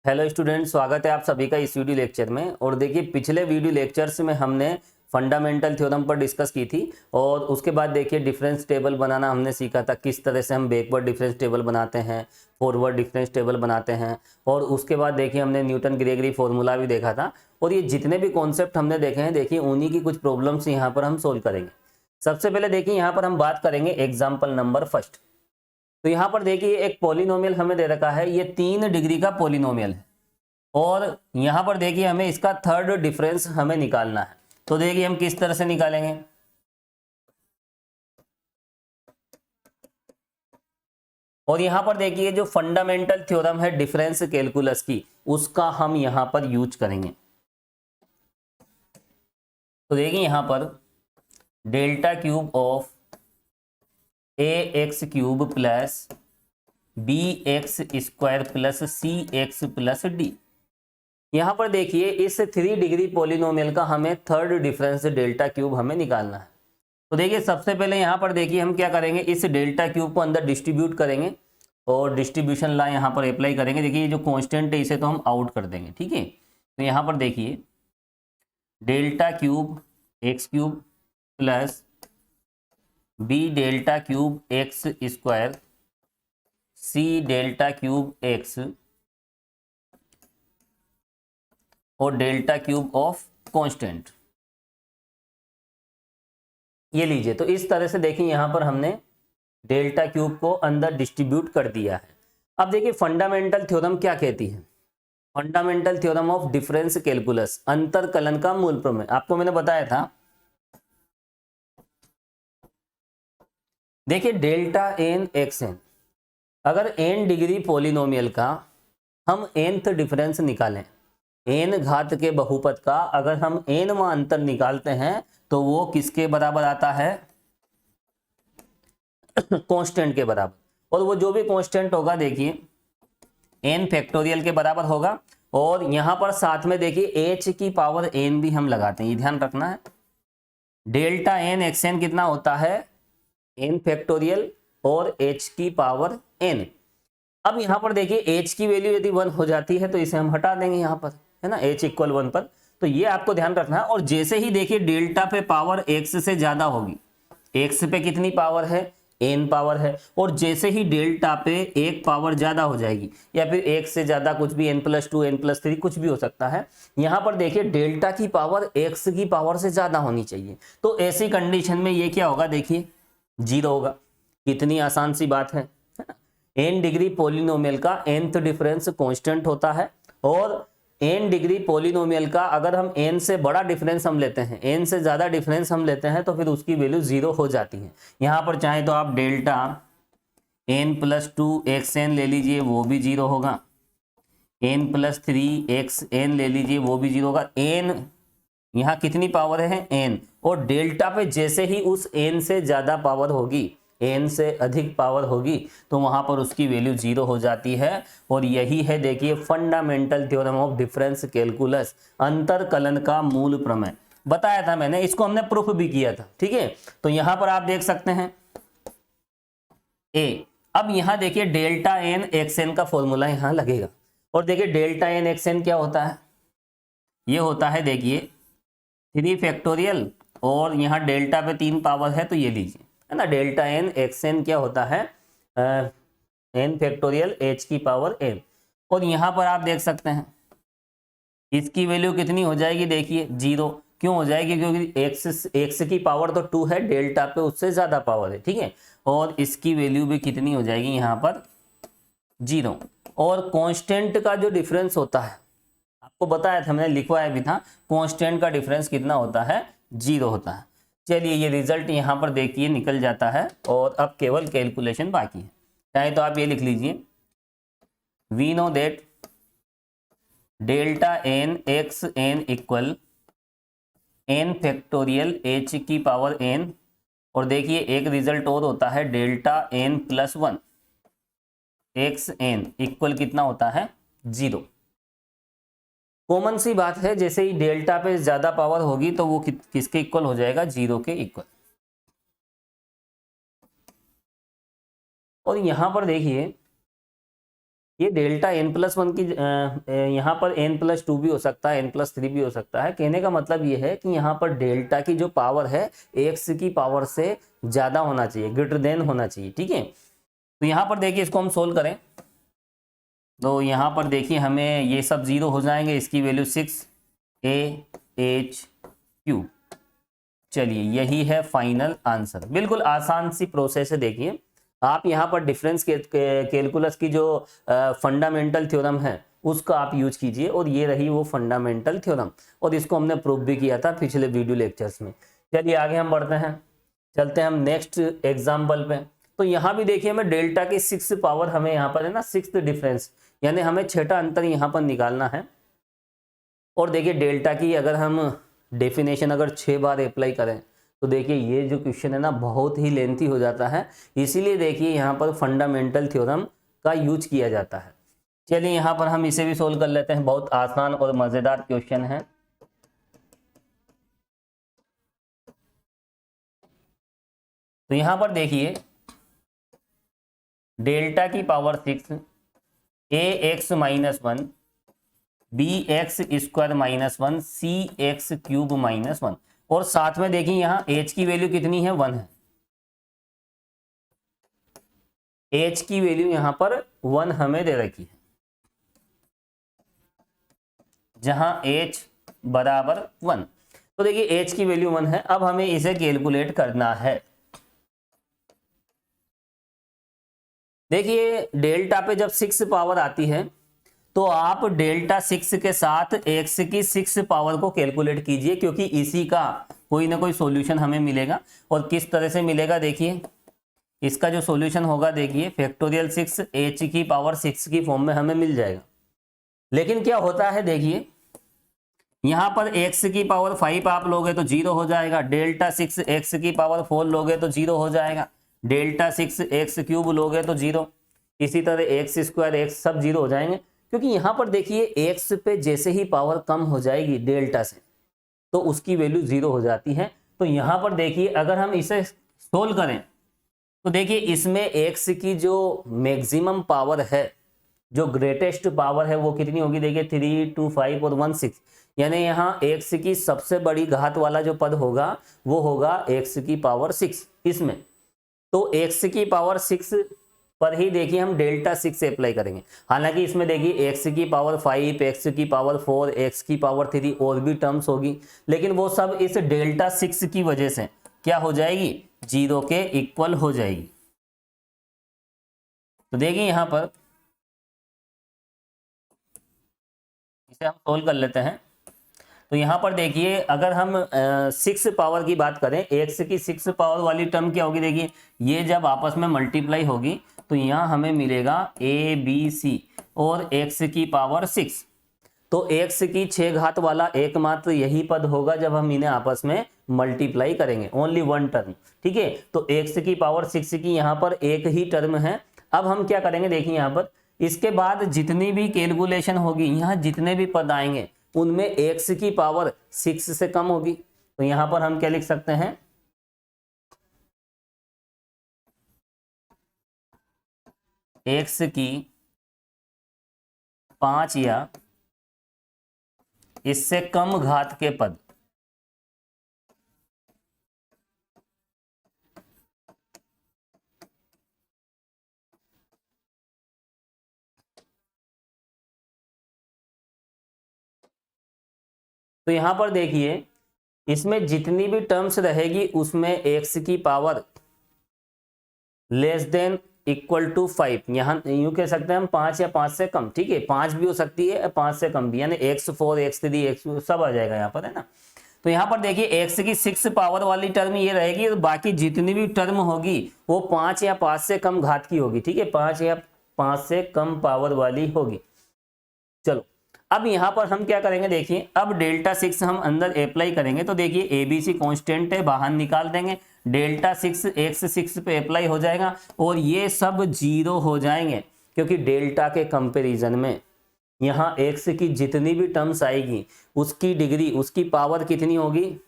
Hello student, स्वागत है आप सभी का इस वीडियो लेक्चर में। और देखिए, पिछले वीडियो लेक्चर्स में हमने फंडामेंटल थ्योरम पर डिस्कस की थी और उसके बाद देखिए डिफरेंस टेबल बनाना हमने सीखा था, किस तरह से हम बैकवर्ड डिफरेंस टेबल बनाते हैं, फॉरवर्ड डिफरेंस टेबल बनाते हैं। और उसके बाद देखिए हमने न्यूटन ग्रेगरी फॉर्मूला भी देखा था। और ये जितने भी कॉन्सेप्ट हमने देखे हैं, देखिए उन्हीं की कुछ प्रॉब्लम्स यहाँ पर हम सोल्व करेंगे। सबसे पहले देखिए यहाँ पर हम बात करेंगे एग्जाम्पल नंबर फर्स्ट। तो यहाँ पर देखिए एक पॉलिनोमियल हमें दे रखा है, ये 3 डिग्री का पॉलिनोमियल है और यहां पर देखिए हमें इसका थर्ड डिफरेंस हमें निकालना है। तो देखिए हम किस तरह से निकालेंगे। और यहां पर देखिए जो फंडामेंटल थ्योरम है डिफरेंस कैलकुलस की, उसका हम यहां पर यूज करेंगे। तो देखिए यहां पर delta cube of a x cube plus b x square plus c x plus d. यहां पर देखिए इस 3 डिग्री पॉलिनोमियल का हमें थर्ड डिफरेंस डेल्टा क्यूब हमें निकालना है। तो देखिए सबसे पहले यहाँ पर देखिए हम क्या करेंगे, इस डेल्टा क्यूब को अंदर डिस्ट्रीब्यूट करेंगे और डिस्ट्रीब्यूशन ला यहाँ पर अप्लाई करेंगे। देखिए ये जो कांस्टेंट है इसे तो हम आउट कर देंगे, ठीक है। तो यहाँ पर देखिए delta cube x cube plus b delta cube x square c delta cube x और डेल्टा क्यूब ऑफ कांस्टेंट, ये लीजिए। तो इस तरह से देखिए यहाँ पर हमने डेल्टा क्यूब को अंदर डिस्ट्रीब्यूट कर दिया है। अब देखिए फंडामेंटल थ्योरम क्या कहती है। Fundamental theorem of difference calculus, अंतर कलन का मूल प्रमेय, आपको मैंने बताया था। देखिए डेल्टा एन एक्स एन, अगर एन डिग्री पॉलिनोमियल का हम nth डिफरेंस निकालें, एन घात के बहुपद का अगर हम एनवां अंतर निकालते हैं तो वो किसके बराबर आता है, कांस्टेंट के बराबर। और वो जो भी कांस्टेंट होगा देखिए एन फैक्टोरियल के बराबर होगा। और यहां पर साथ में देखिए एच की पावर एन भी हम लगाते हैं, ये ध्यान रखना है। डेल्टा एन एक्स एन कितना होता है, एन फैक्टोरियल और एच की पावर एन। अब यहां पर देखिए एच की वैल्यू यदि 1 हो जाती है तो इसे हम हटा देंगे यहां पर, है ना, एच इक्वल 1 पर। तो ये आपको ध्यान रखना है। और जैसे ही देखिए डेल्टा पे पावर एक्स से ज्यादा होगी, एक्स पे कितनी पावर है, एन पावर है, और जैसे ही डेल्टा पे एक पावर ज्यादा हो जाएगी या फिर एक से ज्यादा कुछ भी, n+2 n+3 कुछ भी हो सकता है, यहां पर देखिए डेल्टा की पावर एक्स की पावर से ज्यादा होनी चाहिए। तो ऐसी कंडीशन में ये क्या होगा, देखिए 0 होगा। कितनी आसान सी बात है ना। एन डिग्री पॉलिनोमियल का nth डिफरेंस कांस्टेंट होता है और एन डिग्री पॉलिनोमियल का अगर हम एन से बड़ा डिफरेंस हम लेते हैं, एन से ज्यादा डिफरेंस हम लेते हैं तो फिर उसकी वैल्यू 0 हो जाती है। यहां पर चाहे तो आप डेल्टा n+2 एक्स एन ले लीजिए, वो भी 0 होगा। n+3 एक्स एन ले लीजिए, वो भी 0 होगा। एन यहाँ कितनी पावर है, एन, और डेल्टा पे जैसे ही उस एन से ज्यादा पावर होगी, एन से अधिक पावर होगी, तो वहां पर उसकी वैल्यू 0 हो जाती है। और यही है देखिए fundamental theorem of difference calculus, अंतर कलन का मूल प्रमेय। बताया था मैंने, इसको हमने प्रूफ भी किया था, ठीक है। तो यहां पर आप देख सकते हैं ए। अब यहां देखिए डेल्टा एन एक्स एन का फॉर्मूला यहां लगेगा। और देखिए डेल्टा एन एक्स एन क्या होता है, ये होता है देखिए 3 फैक्टोरियल, और यहाँ डेल्टा पे 3 पावर है तो ये लीजिए, है ना। डेल्टा एन एक्स एन क्या होता है, एन फैक्टोरियल एच की पावर एन। और यहाँ पर आप देख सकते हैं इसकी वैल्यू कितनी हो जाएगी, देखिए 0। क्यों हो जाएगी, क्योंकि एक्स की पावर तो 2 है, डेल्टा पे उससे ज्यादा पावर है, ठीक है। और इसकी वैल्यू भी कितनी हो जाएगी यहाँ पर, 0। और कांस्टेंट का जो डिफरेंस होता है, आपको बताया था, मैंने लिखवाया भी था, कांस्टेंट का डिफरेंस कितना होता है, 0 होता है। चलिए ये रिजल्ट यहाँ पर देखिए निकल जाता है और अब केवल कैलकुलेशन बाकी है। चाहे तो आप ये लिख लीजिए, we know that delta n x n equal n factorial h की पावर एन। और देखिए एक रिजल्ट और होता है, delta n+1 x n equal कितना होता है, 0। कॉमन सी बात है, जैसे ही डेल्टा पे ज्यादा पावर होगी तो वो किसके इक्वल हो जाएगा, 0 के इक्वल। और यहां पर देखिए ये डेल्टा n प्लस वन की यहाँ पर n प्लस टू भी हो सकता है, n प्लस थ्री भी हो सकता है। कहने का मतलब ये है कि यहाँ पर डेल्टा की जो पावर है x की पावर से ज्यादा होना चाहिए, ग्रेटर देन होना चाहिए, ठीक है। तो यहाँ पर देखिए इसको हम सोल्व करें तो यहाँ पर देखिए हमें ये सब जीरो हो जाएंगे, इसकी वैल्यू 6AH3। चलिए यही है फाइनल आंसर। बिल्कुल आसान सी प्रोसेस है। देखिए आप यहाँ पर डिफरेंस कैलकुलस की जो फंडामेंटल थ्योरम है उसका आप यूज कीजिए, और ये रही वो फंडामेंटल थ्योरम, और इसको हमने प्रूव भी किया था पिछले वीडियो लेक्चर्स में। चलिए आगे हम बढ़ते हैं, चलते हैं हम नेक्स्ट एग्जाम्पल पे। तो यहाँ भी देखिए हमें डेल्टा की 6 पावर, हमें यहाँ पर है ना 6th डिफरेंस, यानी हमें 6ठा अंतर यहाँ पर निकालना है। और देखिए डेल्टा की अगर हम डेफिनेशन अगर 6 बार अप्लाई करें तो देखिए ये जो क्वेश्चन है ना बहुत ही लेंथी हो जाता है, इसीलिए देखिए यहाँ पर फंडामेंटल थ्योरम का यूज किया जाता है। चलिए यहाँ पर हम इसे भी सोल्व कर लेते हैं, बहुत आसान और मजेदार क्वेश्चन है। तो यहाँ पर देखिए डेल्टा की power 6 ax minus 1 bx square minus 1 cx cube minus 1, और साथ में देखिए यहाँ h की वैल्यू कितनी है, 1 है। h की वैल्यू यहाँ पर 1 हमें दे रखी है, जहां h बराबर 1। तो देखिए h की वैल्यू 1 है। अब हमें इसे कैलकुलेट करना है। देखिए डेल्टा पे जब 6 पावर आती है तो आप डेल्टा 6 के साथ x की 6 पावर को कैलकुलेट कीजिए, क्योंकि इसी का कोई ना कोई सॉल्यूशन हमें मिलेगा। और किस तरह से मिलेगा, देखिए इसका जो सॉल्यूशन होगा देखिए फैक्टोरियल 6 h की पावर 6 की फॉर्म में हमें मिल जाएगा। लेकिन क्या होता है देखिए यहाँ पर x की पावर 5 आप लोगे तो 0 हो जाएगा, डेल्टा 6 x की पावर 4 लोगे तो 0 हो जाएगा, डेल्टा 6 x क्यूब लोगे तो 0, इसी तरह x स्क्वायर x सब 0 हो जाएंगे। क्योंकि यहाँ पर देखिए x पे जैसे ही पावर कम हो जाएगी डेल्टा से तो उसकी वैल्यू 0 हो जाती है। तो यहाँ पर देखिए अगर हम इसे सोल्व करें तो देखिए इसमें x की जो मैक्सिमम पावर है, जो ग्रेटेस्ट पावर है वो कितनी होगी, देखिए 3, 2, 5 और 1, 6, यानी यहाँ x की सबसे बड़ी घात वाला जो पद होगा वो होगा x की पावर 6 इसमें। तो x की पावर 6 पर ही देखिए हम डेल्टा 6 से अप्लाई करेंगे। हालांकि इसमें देखिए x की पावर 5, x की पावर 4, x की पावर 3 और भी टर्म्स होगी, लेकिन वो सब इस डेल्टा 6 की वजह से क्या हो जाएगी, 0 के इक्वल हो जाएगी। तो देखिए यहाँ पर इसे हम सोल्व कर लेते हैं। तो यहाँ पर देखिए अगर हम 6 पावर की बात करें, x की 6 पावर वाली टर्म क्या होगी, देखिए ये जब आपस में मल्टीप्लाई होगी तो यहाँ हमें मिलेगा a b c और x की पावर 6। तो x की 6 घात वाला एकमात्र यही पद होगा जब हम इन्हें आपस में मल्टीप्लाई करेंगे, ओनली वन टर्म, ठीक है। तो x की पावर 6 की यहाँ पर एक ही टर्म है। अब हम क्या करेंगे, देखिए यहाँ पर इसके बाद जितनी भी कैलकुलेशन होगी, यहाँ जितने भी पद आएंगे उनमें x की पावर 6 से कम होगी। तो यहाँ पर हम क्या लिख सकते हैं, x की 5 या इससे कम घात के पद तो यहां पर देखिए इसमें जितनी भी टर्म्स रहेगी उसमें x की power less than equal to 5, यहाँ यूं कह सकते हैं हम 5 या 5 से कम, ठीक है, 5 भी हो सकती है 5 से कम भी, यानी x4 x3 x सब आ जाएगा यहाँ पर, है ना। तो यहाँ पर देखिए x की 6 पावर वाली टर्म ये रहेगी, तो बाकी जितनी भी टर्म होगी वो 5 या 5 से कम घात की होगी, ठीक है, 5 या 5 से कम पावर वाली होगी। चलो अब यहाँ पर हम क्या करेंगे, देखिए अब डेल्टा 6 हम अंदर अप्लाई करेंगे तो देखिए ABC कांस्टेंट है, बाहर निकाल देंगे, डेल्टा 6 x6 पे अप्लाई हो जाएगा और ये सब 0 हो जाएंगे, क्योंकि डेल्टा के कंपैरिजन में यहाँ x की जितनी भी टर्म्स आएगी उसकी डिग्री, उसकी पावर कितनी होगी,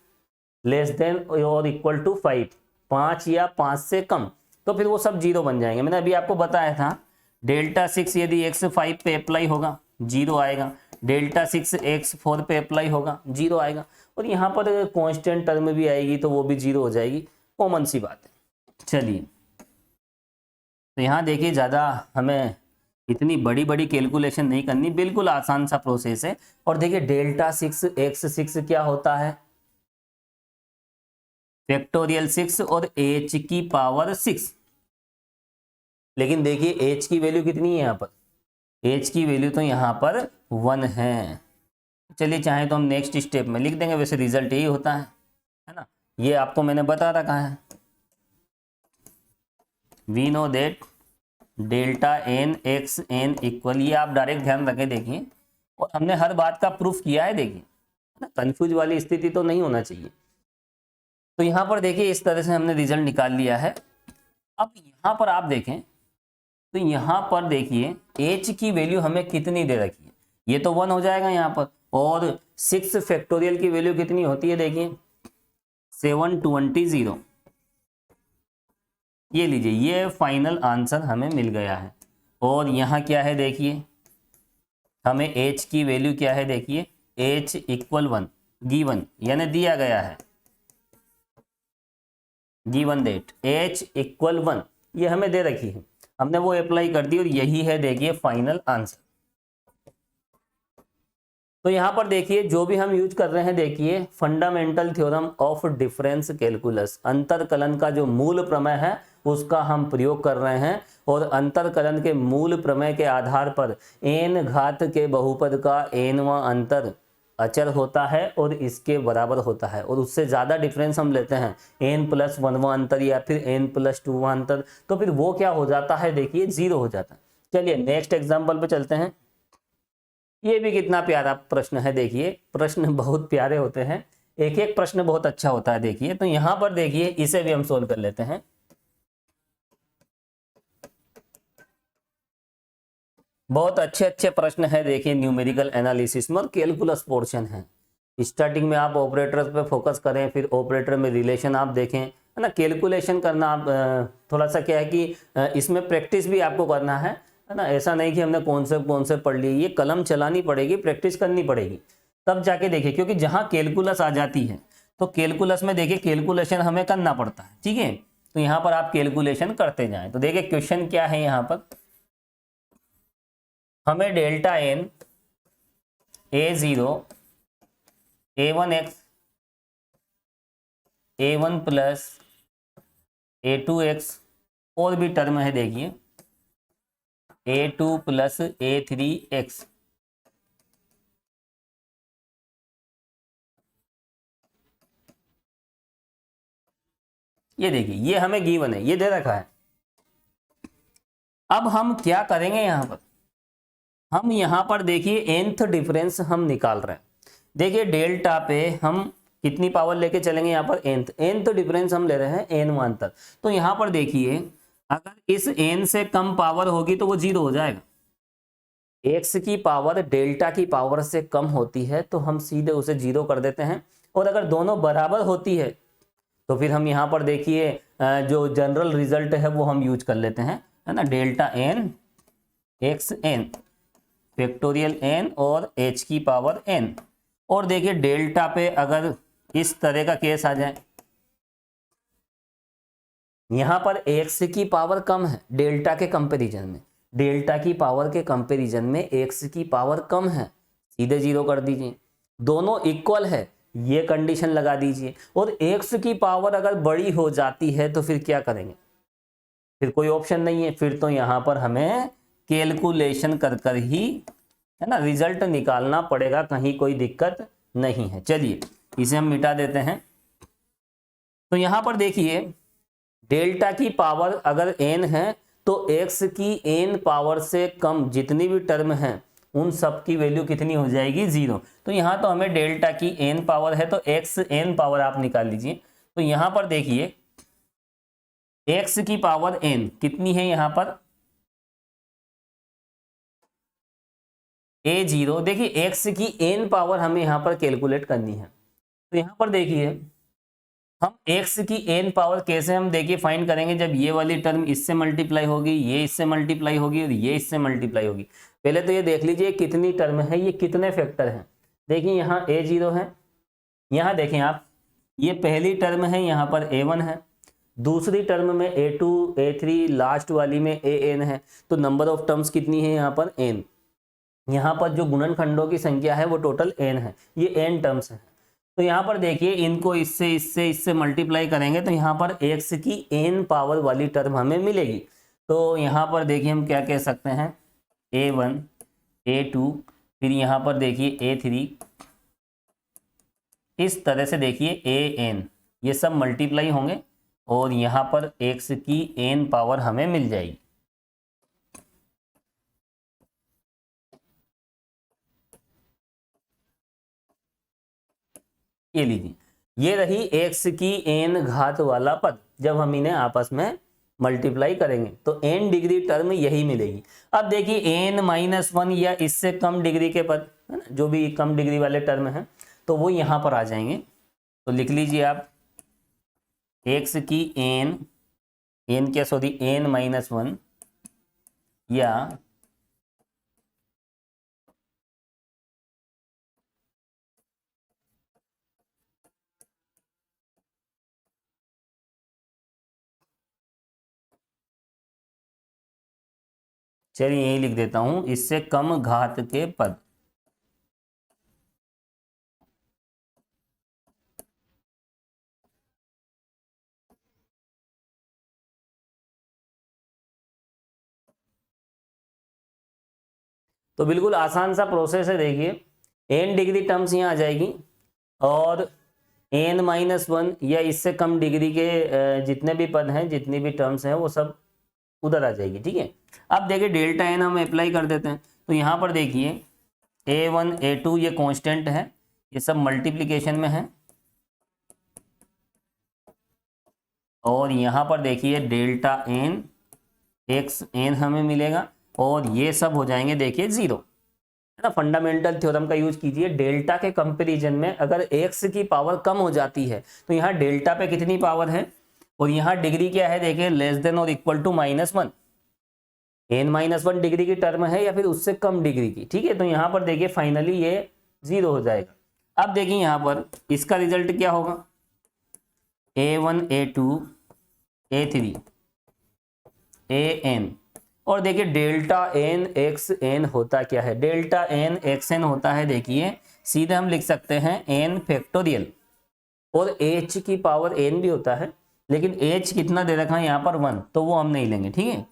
लेस देन और इक्वल टू 5, 5 या 5 से कम, तो फिर वो सब 0 बन जाएंगे। मैंने अभी आपको बताया था डेल्टा 6 यदि x5 पे अप्लाई होगा 0 आएगा, डेल्टा 6 x4 पे अप्लाई होगा 0 आएगा, और यहाँ पर कांस्टेंट टर्म भी आएगी तो वो भी 0 हो जाएगी, कॉमन सी बात है। चलिए तो यहाँ देखिए ज़्यादा हमें इतनी बड़ी बड़ी कैलकुलेशन नहीं करनी, बिल्कुल आसान सा प्रोसेस है। और देखिए डेल्टा 6 x6 क्या होता है, फैक्टोरियल 6 और h की पावर 6। लेकिन देखिए h की वैल्यू कितनी है यहाँ पर, h की वैल्यू तो यहाँ पर 1 है। चलिए चाहे तो हम नेक्स्ट स्टेप में लिख देंगे, वैसे रिजल्ट यही होता है ना, ये आपको मैंने बता रखा है। We know that delta n x n equal, ये आप डायरेक्ट ध्यान रखें देखिए, और हमने हर बात का प्रूफ किया है देखिए, ना कंफ्यूज वाली स्थिति तो नहीं होना चाहिए। तो यहाँ पर देखिए इस तरह से हमने रिजल्ट निकाल लिया है। अब यहाँ पर आप देखें तो यहाँ पर देखिए h की वैल्यू हमें कितनी दे रखी है, ये तो 1 हो जाएगा यहाँ पर, और 6 फैक्टोरियल की वैल्यू कितनी होती है देखिए 720। ये लीजिए, ये फाइनल आंसर हमें मिल गया है। और यहाँ क्या है देखिए, हमें h की वैल्यू क्या है देखिए, h इक्वल 1 गिवन, यानी दिया गया है, गिवन दैट h इक्वल 1, ये हमें दे रखी है, हमने वो अप्लाई कर दी और यही है देखिए फाइनल आंसर। तो यहाँ पर देखिए जो भी हम यूज कर रहे हैं देखिए fundamental theorem of difference calculus, अंतरकलन का जो मूल प्रमेय है उसका हम प्रयोग कर रहे हैं। और अंतरकलन के मूल प्रमेय के आधार पर n घात के बहुपद का nवां अंतर अचर होता है और इसके बराबर होता है, और उससे ज़्यादा डिफरेंस हम लेते हैं n+1वां अंतर या फिर n+2वां अंतर, तो फिर वो क्या हो जाता है देखिए 0 हो जाता है। चलिए नेक्स्ट एग्जाम्पल पे चलते हैं। ये भी कितना प्यारा प्रश्न है देखिए, प्रश्न बहुत प्यारे होते हैं, एक एक प्रश्न बहुत अच्छा होता है देखिए। तो यहाँ पर देखिए इसे भी हम सोल्व कर लेते हैं। बहुत अच्छे अच्छे प्रश्न है देखिए न्यूमेरिकल एनालिसिस में, और कैलकुलस पोर्शन है। स्टार्टिंग में आप ऑपरेटर्स पे फोकस करें, फिर ऑपरेटर में रिलेशन आप देखें, है ना, कैलकुलेशन करना आप थोड़ा सा क्या है कि इसमें प्रैक्टिस भी आपको करना है ना। ऐसा नहीं कि हमने कौन से पढ़ लिए, ये कलम चलानी पड़ेगी, प्रैक्टिस करनी पड़ेगी, तब जाके देखिए। क्योंकि जहाँ कैलकुलस आ जाती है तो कैलकुलस में देखिए कैलकुलेशन हमें करना पड़ता है, ठीक है। तो यहाँ पर आप कैलकुलेशन करते जाएं। तो देखिए क्वेश्चन क्या है यहाँ पर, हमें delta N A0 A1x A1 plus A2x और भी टर्म है देखिए A2 प्लस A3x, ये देखिए ये हमें गिवन है, ये दे रखा है। अब हम क्या करेंगे यहाँ पर, हम यहाँ पर देखिए nth डिफरेंस हम निकाल रहे हैं। देखिए डेल्टा पे हम कितनी पावर लेके चलेंगे, यहाँ पर nth डिफरेंस हम ले रहे हैं n मान तक। तो यहाँ पर देखिए अगर इस n से कम पावर होगी तो वो 0 हो जाएगा। x की पावर डेल्टा की पावर से कम होती है तो हम सीधे उसे 0 कर देते हैं, और अगर दोनों बराबर होती है तो फिर हम यहाँ पर देखिए जो जनरल रिजल्ट है वो हम यूज कर लेते हैं, है ना, delta n x n factorial n और h की पावर n। और देखिए डेल्टा पे अगर इस तरह का केस आ जाए, यहां पर x की पावर कम है डेल्टा के कंपैरिजन में, डेल्टा की पावर के कंपैरिजन में x की पावर कम है, सीधे 0 कर दीजिए। दोनों इक्वल है, ये कंडीशन लगा दीजिए। और x की पावर अगर बड़ी हो जाती है तो फिर क्या करेंगे, फिर कोई ऑप्शन नहीं है, फिर तो यहां पर हमें कैलकुलेशन कर कर ही, है ना, रिजल्ट निकालना पड़ेगा, कहीं कोई दिक्कत नहीं है। चलिए इसे हम मिटा देते हैं। तो यहां पर देखिए डेल्टा की पावर अगर n है तो x की n पावर से कम जितनी भी टर्म है उन सब की वैल्यू कितनी हो जाएगी 0। तो यहां तो हमें डेल्टा की n पावर है तो x n पावर आप निकाल लीजिए। तो यहां पर देखिए x की पावर n कितनी है, यहां पर A0, देखिए x की n पावर हमें यहां पर कैलकुलेट करनी है। तो यहां पर देखिए हम x की n पावर कैसे हम देखिए फाइंड करेंगे, जब ये वाली टर्म इससे मल्टीप्लाई होगी, ये इससे मल्टीप्लाई होगी और ये इससे मल्टीप्लाई होगी। पहले तो ये देख लीजिए कितनी टर्म है, ये कितने फैक्टर हैं। देखिए यहाँ a0 है, यहाँ देखें आप ये पहली टर्म है, यहाँ पर a1 है, दूसरी टर्म में a2 a3, लास्ट वाली में an है। तो नंबर ऑफ टर्म्स कितनी है यहाँ पर n। यहाँ पर जो गुणनखंडों की संख्या है वो टोटल n है, ये n टर्म्स है। तो यहाँ पर देखिए इनको इससे इससे इससे मल्टीप्लाई करेंगे तो यहाँ पर x की n पावर वाली टर्म हमें मिलेगी। तो यहाँ पर देखिए हम क्या कह सकते हैं, a1 a2 फिर यहाँ पर देखिए a3, इस तरह से देखिए an, ये सब मल्टीप्लाई होंगे और यहाँ पर x की n पावर हमें मिल जाएगी। ये लीजिए, ये रही x की n घात वाला पद। जब हम इन्हें आपस में मल्टीप्लाई करेंगे तो n डिग्री टर्म यही मिलेगी। अब देखिए n-1 या इससे कम डिग्री के पद है ना, जो भी कम डिग्री वाले टर्म हैं तो वो यहाँ पर आ जाएंगे। तो लिख लीजिए आप x की n-1 या चलिए यही लिख देता हूं, इससे कम घात के पद। तो बिल्कुल आसान सा प्रोसेस है। देखिए n डिग्री टर्म्स यहाँ आ जाएगी और n-1 या इससे कम डिग्री के जितने भी पद हैं, जितनी भी टर्म्स हैं वो सब उधर आ जाएगी। ठीक है, अब देखिए डेल्टा n हम अप्लाई कर देते हैं। तो यहाँ पर देखिए a1 a2 ये कांस्टेंट है, ये सब मल्टीप्लिकेशन में है और यहाँ पर देखिए डेल्टा n x n हमें मिलेगा और ये सब हो जाएंगे देखिए 0, है ना। फंडामेंटल थ्योरम का यूज कीजिए। डेल्टा के कंपैरिजन में अगर x की पावर कम हो जाती है तो यहाँ डेल्टा पे कितनी पावर है और यहाँ डिग्री क्या है, देखिए लेस देन और इक्वल टू -1, n-1 डिग्री की टर्म है या फिर उससे कम डिग्री की। ठीक है, तो यहाँ पर देखिए फाइनली ये 0 हो जाएगा। अब देखिए यहाँ पर इसका रिजल्ट क्या होगा, a1 a2 a3 an और देखिए डेल्टा n x n होता क्या है, डेल्टा n x n होता है देखिए सीधे हम लिख सकते हैं n फैक्टोरियल और h की पावर n भी होता है, लेकिन h कितना दे रखा है यहाँ पर 1, तो वो हम नहीं लेंगे। ठीक है,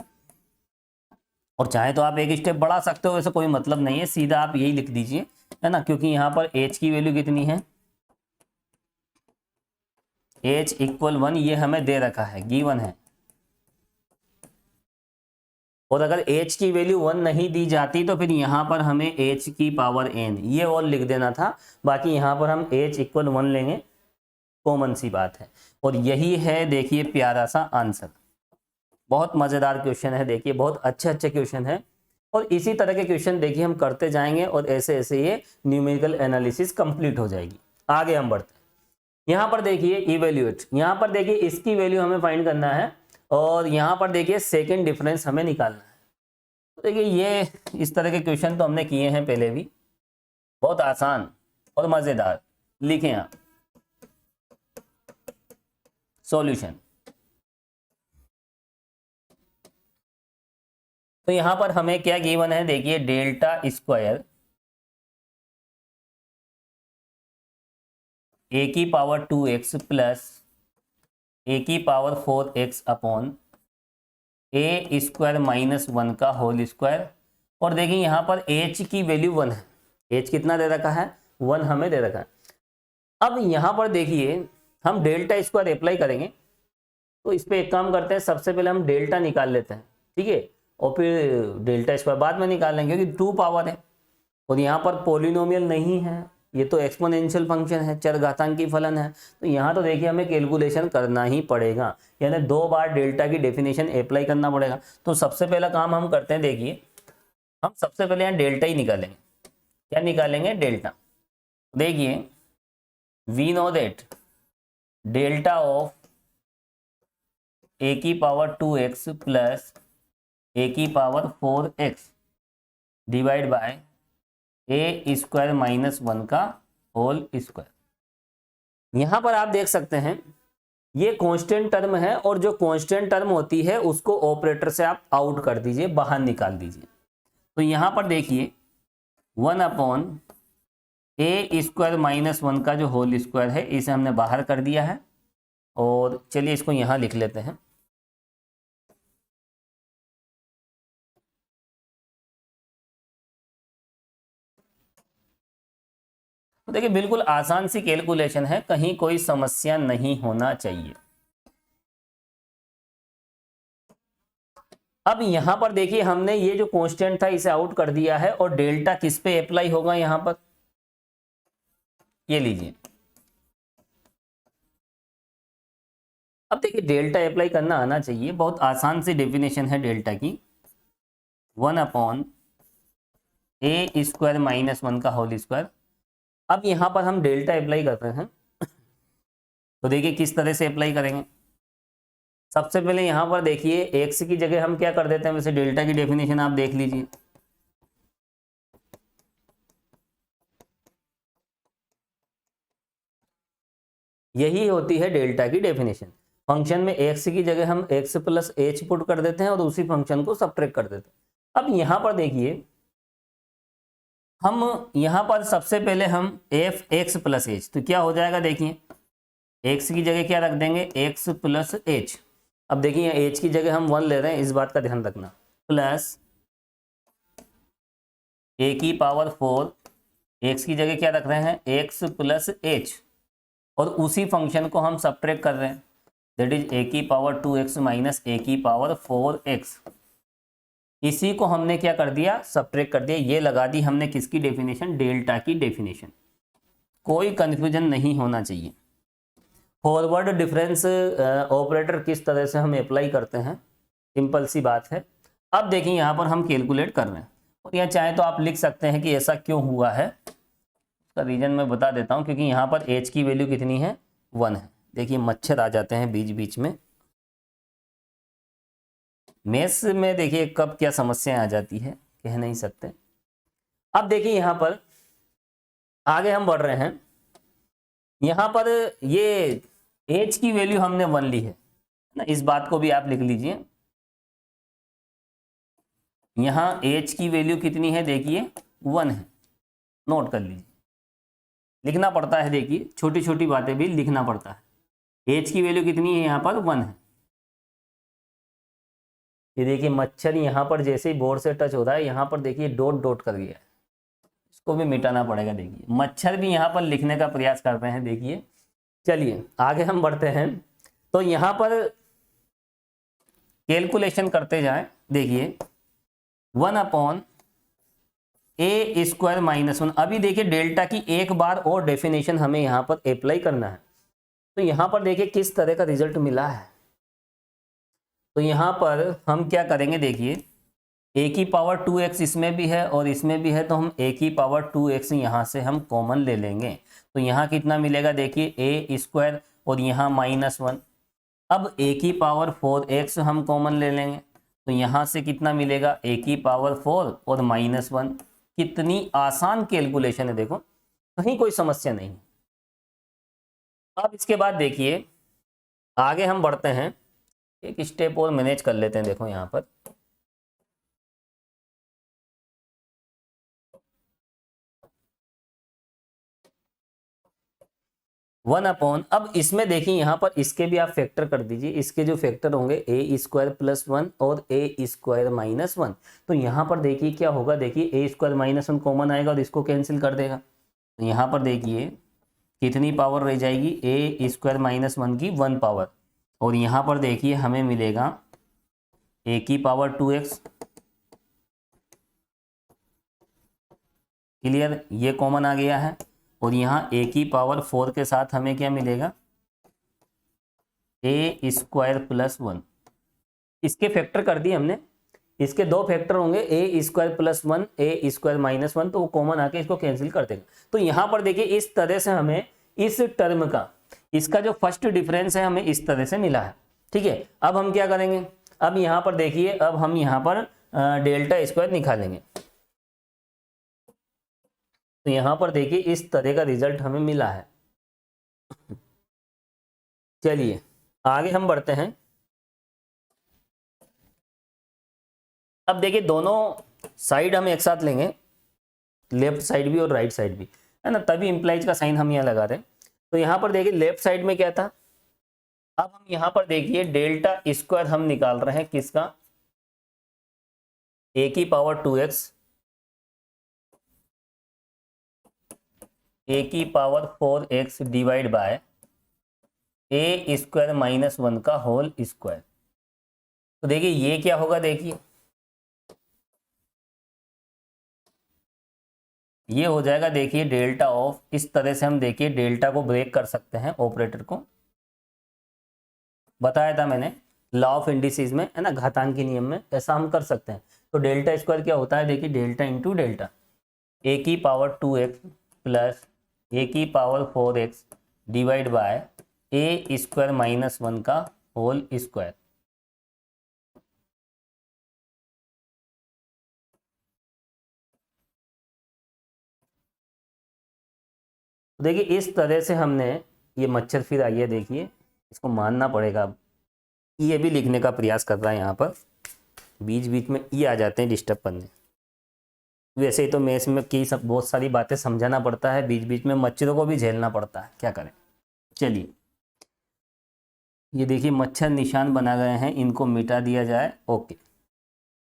और चाहे तो आप एक स्टेप बढ़ा सकते हो, ऐसा कोई मतलब नहीं है, सीधा आप यही लिख दीजिए, है ना, क्योंकि यहाँ पर h की वैल्यू कितनी है, h इक्वल 1 ये हमें दे रखा है, गिवन है। और अगर h की वैल्यू 1 नहीं दी जाती तो फिर यहाँ पर हमें h की पावर n ये और लिख देना था, बाकी यहाँ पर हम h इक्वल 1 लेंगे, कॉमन सी बात है। और यही है देखिए प्यारा सा आंसर। बहुत मज़ेदार क्वेश्चन है, देखिए बहुत अच्छे क्वेश्चन है और इसी तरह के क्वेश्चन देखिए हम करते जाएंगे और ऐसे ऐसे ये न्यूमेरिकल एनालिसिस कंप्लीट हो जाएगी। आगे हम बढ़ते हैं, यहाँ पर देखिए इवेल्यूएट, यहाँ पर देखिए इसकी वैल्यू हमें फाइंड करना है और यहाँ पर देखिए सेकेंड डिफरेंस हमें निकालना है। तो देखिए ये इस तरह के क्वेश्चन तो हमने किए हैं पहले भी, बहुत आसान और मज़ेदार। लिखें आप सॉल्यूशन। तो यहां पर हमें क्या गिवन है, देखिए डेल्टा स्क्वायर a की पावर 2x प्लस a की power 4x upon a square -1 का होल स्क्वायर। और देखिए यहाँ पर h की वैल्यू 1 है, h कितना दे रखा है, 1 हमें दे रखा है। अब यहाँ पर देखिए हम डेल्टा स्क्वायर अप्लाई करेंगे, तो इस पर एक काम करते हैं, सबसे पहले हम डेल्टा निकाल लेते हैं। ठीक है, और फिर डेल्टा स्क्वायर बाद में निकाल लेंगे क्योंकि 2 पावर है और यहाँ पर पॉलिनोमियल नहीं है, ये तो एक्सपोनेंशियल फंक्शन है, चरघातांकी फलन है। तो यहाँ तो देखिए हमें कैलकुलेशन करना ही पड़ेगा, यानी 2 बार डेल्टा की डेफिनेशन अप्लाई करना पड़ेगा। तो सबसे पहला काम हम करते हैं, देखिए हम सबसे पहले यहाँ डेल्टा ही निकालेंगे। क्या निकालेंगे, डेल्टा। देखिए we know that delta of a की पावर 2x प्लस ए की power 4x divide by a square minus 1 का होल स्क्वायर। यहां पर आप देख सकते हैं ये कांस्टेंट टर्म है और जो कांस्टेंट टर्म होती है उसको ऑपरेटर से आप आउट कर दीजिए, बाहर निकाल दीजिए। तो यहां पर देखिए 1 अपॉन ए स्क्वायर माइनस 1 का जो होल स्क्वायर है इसे हमने बाहर कर दिया है। और चलिए इसको यहां लिख लेते हैं। तो देखिए बिल्कुल आसान सी कैलकुलेशन है, कहीं कोई समस्या नहीं होना चाहिए। अब यहां पर देखिए हमने ये जो कांस्टेंट था इसे आउट कर दिया है और डेल्टा किस पे अप्लाई होगा यहां पर, ये लीजिए। अब देखिए डेल्टा अप्लाई करना आना चाहिए, बहुत आसान सी डेफिनेशन है डेल्टा की, 1 अपॉन ए स्क्वायर माइनस 1 का होल स्क्वायर। अब यहां पर हम डेल्टा अप्लाई करते हैं तो देखिए किस तरह से अप्लाई करेंगे। सबसे पहले यहां पर देखिए एक्स की जगह हम क्या कर देते हैं, वैसे डेल्टा की डेफिनेशन आप देख लीजिए। यही होती है डेल्टा की डेफिनेशन। फंक्शन में एक्स की जगह हम एक्स प्लस एच पुट कर देते हैं और उसी फंक्शन को सब्ट्रैक्ट कर देते हैं। अब यहां पर देखिए हम यहां पर सबसे पहले हम एफ एक्स प्लस एच, तो क्या हो जाएगा देखिए एक्स की जगह क्या रख देंगे एक्स प्लस एच। अब देखिए एच की जगह हम 1 ले रहे हैं, इस बात का ध्यान रखना, प्लस ए की पावर 4, एक्स की जगह क्या रख रहे हैं एक्स प्लस एच और उसी फंक्शन को हम सब्ट्रैक्ट कर रहे हैं, दैट इज ए की पावर 2x माइनस ए की पावर 4x। इसी को हमने क्या कर दिया सब्ट्रैक्ट कर दिया। ये लगा दी हमने किसकी डेफिनेशन, डेल्टा की डेफिनेशन। कोई कंफ्यूजन नहीं होना चाहिए। फॉरवर्ड डिफरेंस ऑपरेटर किस तरह से हम अप्लाई करते हैं, सिंपल सी बात है। अब देखिए यहाँ पर हम कैलकुलेट कर रहे हैं और यहाँ चाहे तो आप लिख सकते हैं कि ऐसा क्यों हुआ है, उसका रीजन मैं बता देता हूँ। क्योंकि यहाँ पर एच की वैल्यू कितनी है 1 है। देखिए मच्छर आ जाते हैं बीच बीच में, मेस में देखिए कब क्या समस्याएं आ जाती है कह नहीं सकते। अब देखिए यहाँ पर आगे हम बढ़ रहे हैं, यहाँ पर ये एच की वैल्यू हमने 1 ली है ना, इस बात को भी आप लिख लीजिए। यहाँ एच की वैल्यू कितनी है देखिए 1 है, नोट कर लीजिए। लिखना पड़ता है, देखिए छोटी छोटी बातें भी लिखना पड़ता है। एच की वैल्यू कितनी है यहाँ पर 1 है। ये देखिए मच्छर यहाँ पर जैसे ही बोर्ड से टच होता है यहाँ पर देखिए डॉट डॉट कर गया है, इसको भी मिटाना पड़ेगा। देखिए मच्छर भी यहाँ पर लिखने का प्रयास कर रहे हैं। देखिए चलिए आगे हम बढ़ते हैं, तो यहाँ पर कैलकुलेशन करते जाएं। देखिए 1 अपॉन ए स्क्वायर माइनस 1। अभी देखिए डेल्टा की एक बार और डेफिनेशन हमें यहाँ पर अप्लाई करना है। तो यहाँ पर देखिए किस तरह का रिजल्ट मिला है। तो यहाँ पर हम क्या करेंगे, देखिए ए की पावर 2x इसमें भी है और इसमें भी है, तो हम ए की पावर 2x यहाँ से हम कॉमन ले लेंगे। तो यहाँ कितना मिलेगा देखिए ए स्क्वायर और यहाँ -1। अब ए की पावर 4x हम कॉमन ले लेंगे, तो यहाँ से कितना मिलेगा ए की पावर 4 और -1। कितनी आसान कैलकुलेशन है, देखो कहीं कोई समस्या नहीं। अब इसके बाद देखिए आगे हम बढ़ते हैं, एक स्टेप और मैनेज कर लेते हैं। देखो यहाँ पर वन अपॉन, अब इसमें देखिए यहाँ पर इसके भी आप फैक्टर कर दीजिए। इसके जो फैक्टर होंगे ए स्क्वायर प्लस 1 और ए स्क्वायर -1। तो यहाँ पर देखिए क्या होगा, देखिए ए स्क्वायर -1 कॉमन आएगा और इसको कैंसिल कर देगा। तो यहाँ पर देखिए कितनी पावर रह जाएगी, ए स्क्वायर -1 की 1 पावर, और यहाँ पर देखिए हमें मिलेगा ए की पावर 2x। क्लियर, ये कॉमन आ गया है। और यहाँ ए की पावर 4 के साथ हमें क्या मिलेगा, ए स्क्वायर प्लस 1। इसके फैक्टर कर दिए हमने, इसके दो फैक्टर होंगे ए स्क्वायर प्लस 1 ए स्क्वायर -1, तो वो कॉमन आके इसको कैंसिल कर देगा। तो यहाँ पर देखिए इस तरह से हमें इस टर्म का इसका जो फर्स्ट डिफरेंस है हमें इस तरह से मिला है। ठीक है, अब हम क्या करेंगे, अब यहाँ पर देखिए, अब हम यहाँ पर डेल्टा स्क्वायर निकालेंगे। तो यहाँ पर देखिए इस तरह का रिजल्ट हमें मिला है। चलिए आगे हम बढ़ते हैं। अब देखिए दोनों साइड हम एक साथ लेंगे, लेफ्ट साइड भी और राइट साइड भी, है ना, तभी इंप्लाइज का साइन हम यहाँ लगा रहे हैं। तो यहाँ पर देखिए लेफ्ट साइड में क्या था, अब हम यहाँ पर देखिए डेल्टा स्क्वायर हम निकाल रहे हैं किसका, ए की पावर 2x, ए की power 4x divide by a square minus 1 का होल स्क्वायर। तो देखिए ये क्या होगा, देखिए ये हो जाएगा, देखिए डेल्टा ऑफ, इस तरह से हम देखिए डेल्टा को ब्रेक कर सकते हैं, ऑपरेटर को बताया था मैंने लॉ ऑफ इंडिसेस में, है ना, घातांकी नियम में, ऐसा हम कर सकते हैं। तो डेल्टा स्क्वायर क्या होता है, देखिए डेल्टा इंटू डेल्टा, ए की पावर 2x प्लस ए की power 4x divide by a square minus 1 का होल स्क्वायर। देखिए इस तरह से हमने, ये मच्छर फिर आई है, देखिए इसको मानना पड़ेगा। अब ये भी लिखने का प्रयास कर रहा है, यहाँ पर बीच बीच में ये आ जाते हैं डिस्टर्ब करने। वैसे ही तो मैथ्स में की सब बहुत सारी बातें समझाना पड़ता है, बीच बीच में मच्छरों को भी झेलना पड़ता है, क्या करें। चलिए ये देखिए मच्छर निशान बना गए हैं, इनको मिटा दिया जाए। ओके,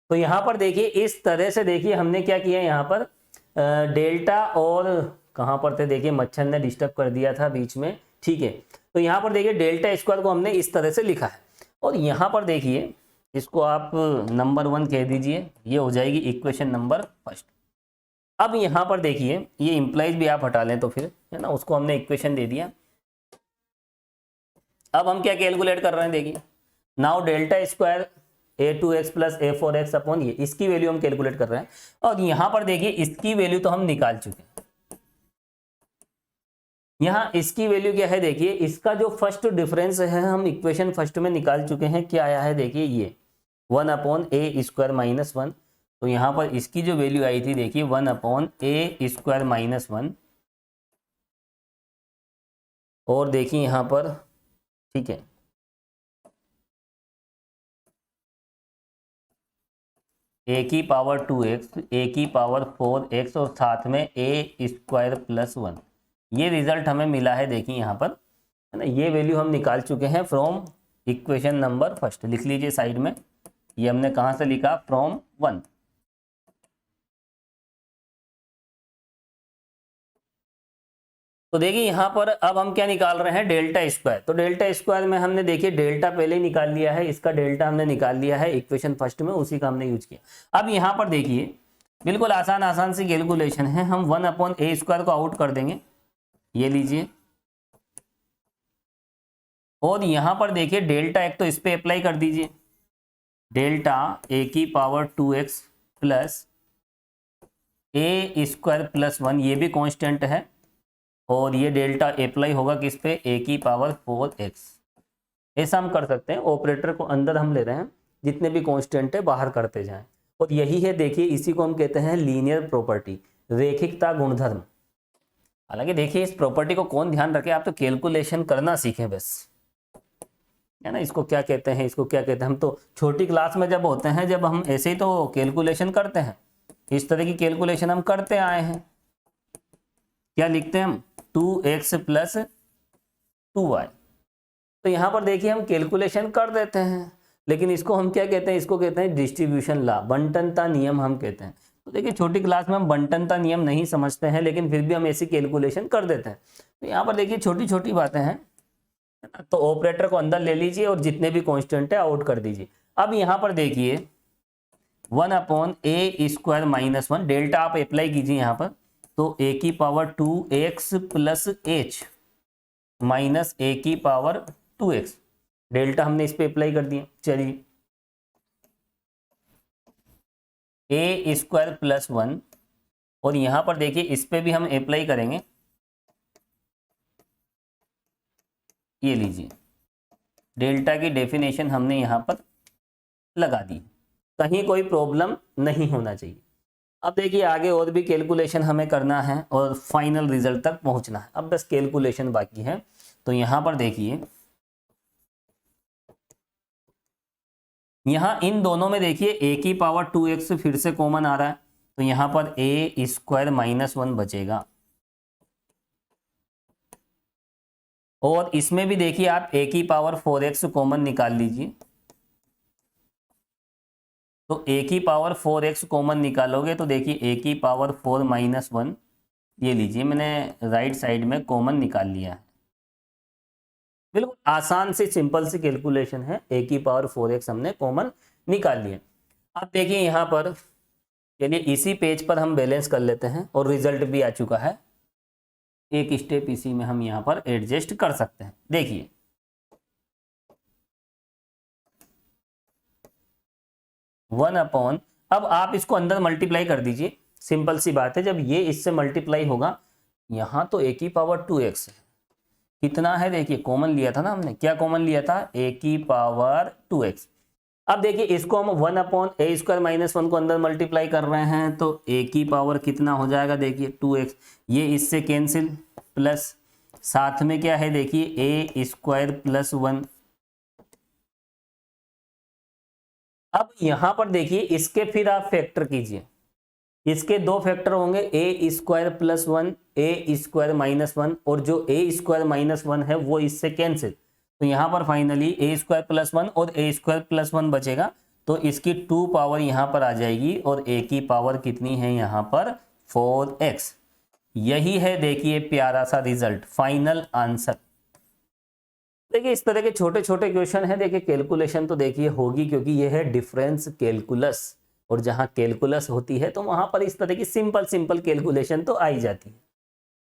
तो यहाँ पर देखिए इस तरह से, देखिए हमने क्या किया यहाँ पर डेल्टा, और कहाँ पर थे, देखिए मच्छर ने डिस्टर्ब कर दिया था बीच में। ठीक है, तो यहाँ पर देखिए डेल्टा स्क्वायर को हमने इस तरह से लिखा है, और यहाँ पर देखिए इसको आप नंबर 1 कह दीजिए, ये हो जाएगी इक्वेशन नंबर फर्स्ट। अब यहाँ पर देखिए ये इंप्लाइज भी आप हटा लें तो फिर, है ना, उसको हमने इक्वेशन दे दिया। अब हम क्या कैलकुलेट कर रहे हैं, देखिए now delta square a2x plus a4x upon ये, इसकी वैल्यू हम कैलकुलेट कर रहे हैं। और यहाँ पर देखिए इसकी वैल्यू तो हम निकाल चुके हैं, यहाँ इसकी वैल्यू क्या है, देखिए इसका जो फर्स्ट डिफरेंस है हम इक्वेशन फर्स्ट में निकाल चुके हैं, क्या आया है, देखिए ये 1 अपॉन ए स्क्वायर माइनस 1। तो यहाँ पर इसकी जो वैल्यू आई थी, देखिए 1 अपॉन ए स्क्वायर माइनस 1, और देखिए यहाँ पर, ठीक है, ए की पावर 2x, ए की पावर 4x, और साथ में ए स्क्वायर प्लस 1, ये रिजल्ट हमें मिला है। देखिए यहाँ पर, है ना, ये वैल्यू हम निकाल चुके हैं फ्रॉम इक्वेशन नंबर फर्स्ट। लिख लीजिए साइड में, ये हमने कहाँ से लिखा, फ्रॉम 1। तो देखिए यहाँ पर अब हम क्या निकाल रहे हैं, डेल्टा स्क्वायर। तो डेल्टा स्क्वायर में हमने देखिए डेल्टा पहले ही निकाल लिया है, इसका डेल्टा हमने निकाल लिया है इक्वेशन फर्स्ट में, उसी का हमने यूज किया। अब यहाँ पर देखिए बिल्कुल आसान आसान सी कैलकुलेशन है, हम 1 अपॉन ए स्क्वायर को आउट कर देंगे, ये लीजिए, और यहाँ पर देखिए डेल्टा एक तो इस पे अप्लाई कर दीजिए, डेल्टा ए की पावर 2x प्लस ए स्क्वायर प्लस 1, ये भी कांस्टेंट है, और ये डेल्टा अप्लाई होगा किस पे, ए की पावर 4x। ऐसा हम कर सकते हैं, ऑपरेटर को अंदर हम ले रहे हैं, जितने भी कांस्टेंट है बाहर करते जाएं, और यही है, देखिए इसी को हम कहते हैं लीनियर प्रॉपर्टी, रेखिकता गुणधर्म। हालांकि देखिए इस प्रॉपर्टी को कौन ध्यान रखे, आप तो कैलकुलेशन करना सीखें बस, है ना। इसको क्या कहते हैं, इसको क्या कहते हैं, हम तो छोटी क्लास में जब होते हैं, जब हम ऐसे ही तो कैलकुलेशन करते हैं, इस तरह की कैलकुलेशन हम करते आए हैं। क्या लिखते हैं हम, 2x प्लस 2y। तो यहाँ पर देखिए हम कैलकुलेशन कर देते हैं, लेकिन इसको हम क्या कहते हैं, इसको कहते हैं डिस्ट्रीब्यूशन लॉ, बंटनता नियम हम कहते हैं। तो देखिए छोटी क्लास में हम बंटनता नियम नहीं समझते हैं, लेकिन फिर भी हम ऐसी कैलकुलेशन कर देते हैं। तो यहाँ पर देखिए छोटी छोटी बातें हैं, तो ऑपरेटर को अंदर ले लीजिए और जितने भी कांस्टेंट है आउट कर दीजिए। अब यहाँ पर देखिए 1 upon a square minus 1, delta आप अप्लाई कीजिए यहाँ पर, तो ए की power 2x plus h minus a की पावर 2x, डेल्टा हमने इस पे अप्लाई कर दिया। चलिए ए स्क्वायर प्लस 1, और यहाँ पर देखिए इस पे भी हम अप्लाई करेंगे, ये लीजिए, डेल्टा की डेफिनेशन हमने यहाँ पर लगा दी, कहीं कोई प्रॉब्लम नहीं होना चाहिए। अब देखिए आगे और भी कैलकुलेशन हमें करना है और फाइनल रिजल्ट तक पहुंचना है, अब बस कैलकुलेशन बाकी है। तो यहाँ पर देखिए, यहाँ इन दोनों में देखिए a की पावर 2x फिर से कॉमन आ रहा है, तो यहाँ पर a स्क्वायर माइनस 1 बचेगा। और इसमें भी देखिए आप a की पावर 4x कॉमन निकाल लीजिए, तो a की पावर 4x कॉमन निकालोगे तो देखिए a की पावर 4 माइनस 1, ये लीजिए मैंने राइट साइड में कॉमन निकाल लिया है। बिल्कुल आसान से सिंपल सी कैलकुलेशन है, a की पावर 4x हमने कॉमन निकाल लिया। अब देखिए यहाँ पर, चलिए इसी पेज पर हम बैलेंस कर लेते हैं और रिजल्ट भी आ चुका है, एक स्टेप इसी में हम यहाँ पर एडजस्ट कर सकते हैं। देखिए वन अपॉन, अब आप इसको अंदर मल्टीप्लाई कर दीजिए, सिंपल सी बात है, जब ये इससे मल्टीप्लाई होगा, यहाँ तो a की पावर 2x है, कितना है देखिए कॉमन लिया था ना हमने, क्या कॉमन लिया था, a की पावर 2x। अब देखिए इसको हम 1 अपॉन ए स्क्वायर माइनस 1 को अंदर मल्टीप्लाई कर रहे हैं, तो a की पावर कितना हो जाएगा देखिए 2x, ये इससे कैंसिल, प्लस साथ में क्या है देखिए a स्क्वायर प्लस 1। अब यहां पर देखिए इसके फिर आप फैक्टर कीजिए, इसके दो फैक्टर होंगे, ए स्क्वायर प्लस 1, ए स्क्वायर माइनस 1, और जो ए स्क्वायर माइनस 1 है वो इससे कैंसिल, तो यहाँ पर फाइनली ए स्क्वायर प्लस 1 और ए स्क्वायर प्लस 1 बचेगा, तो इसकी 2 पावर यहाँ पर आ जाएगी और ए की पावर कितनी है यहाँ पर 4x। यही है देखिए प्यारा सा रिजल्ट, फाइनल आंसर। देखिए इस तरह के छोटे छोटे क्वेश्चन है, देखिए कैलकुलेशन तो देखिए होगी, क्योंकि ये है डिफरेंस कैलकुलस, और जहां कैलकुलस होती है तो वहां पर इस तरह की सिंपल सिंपल कैलकुलेशन तो आ ही जाती है,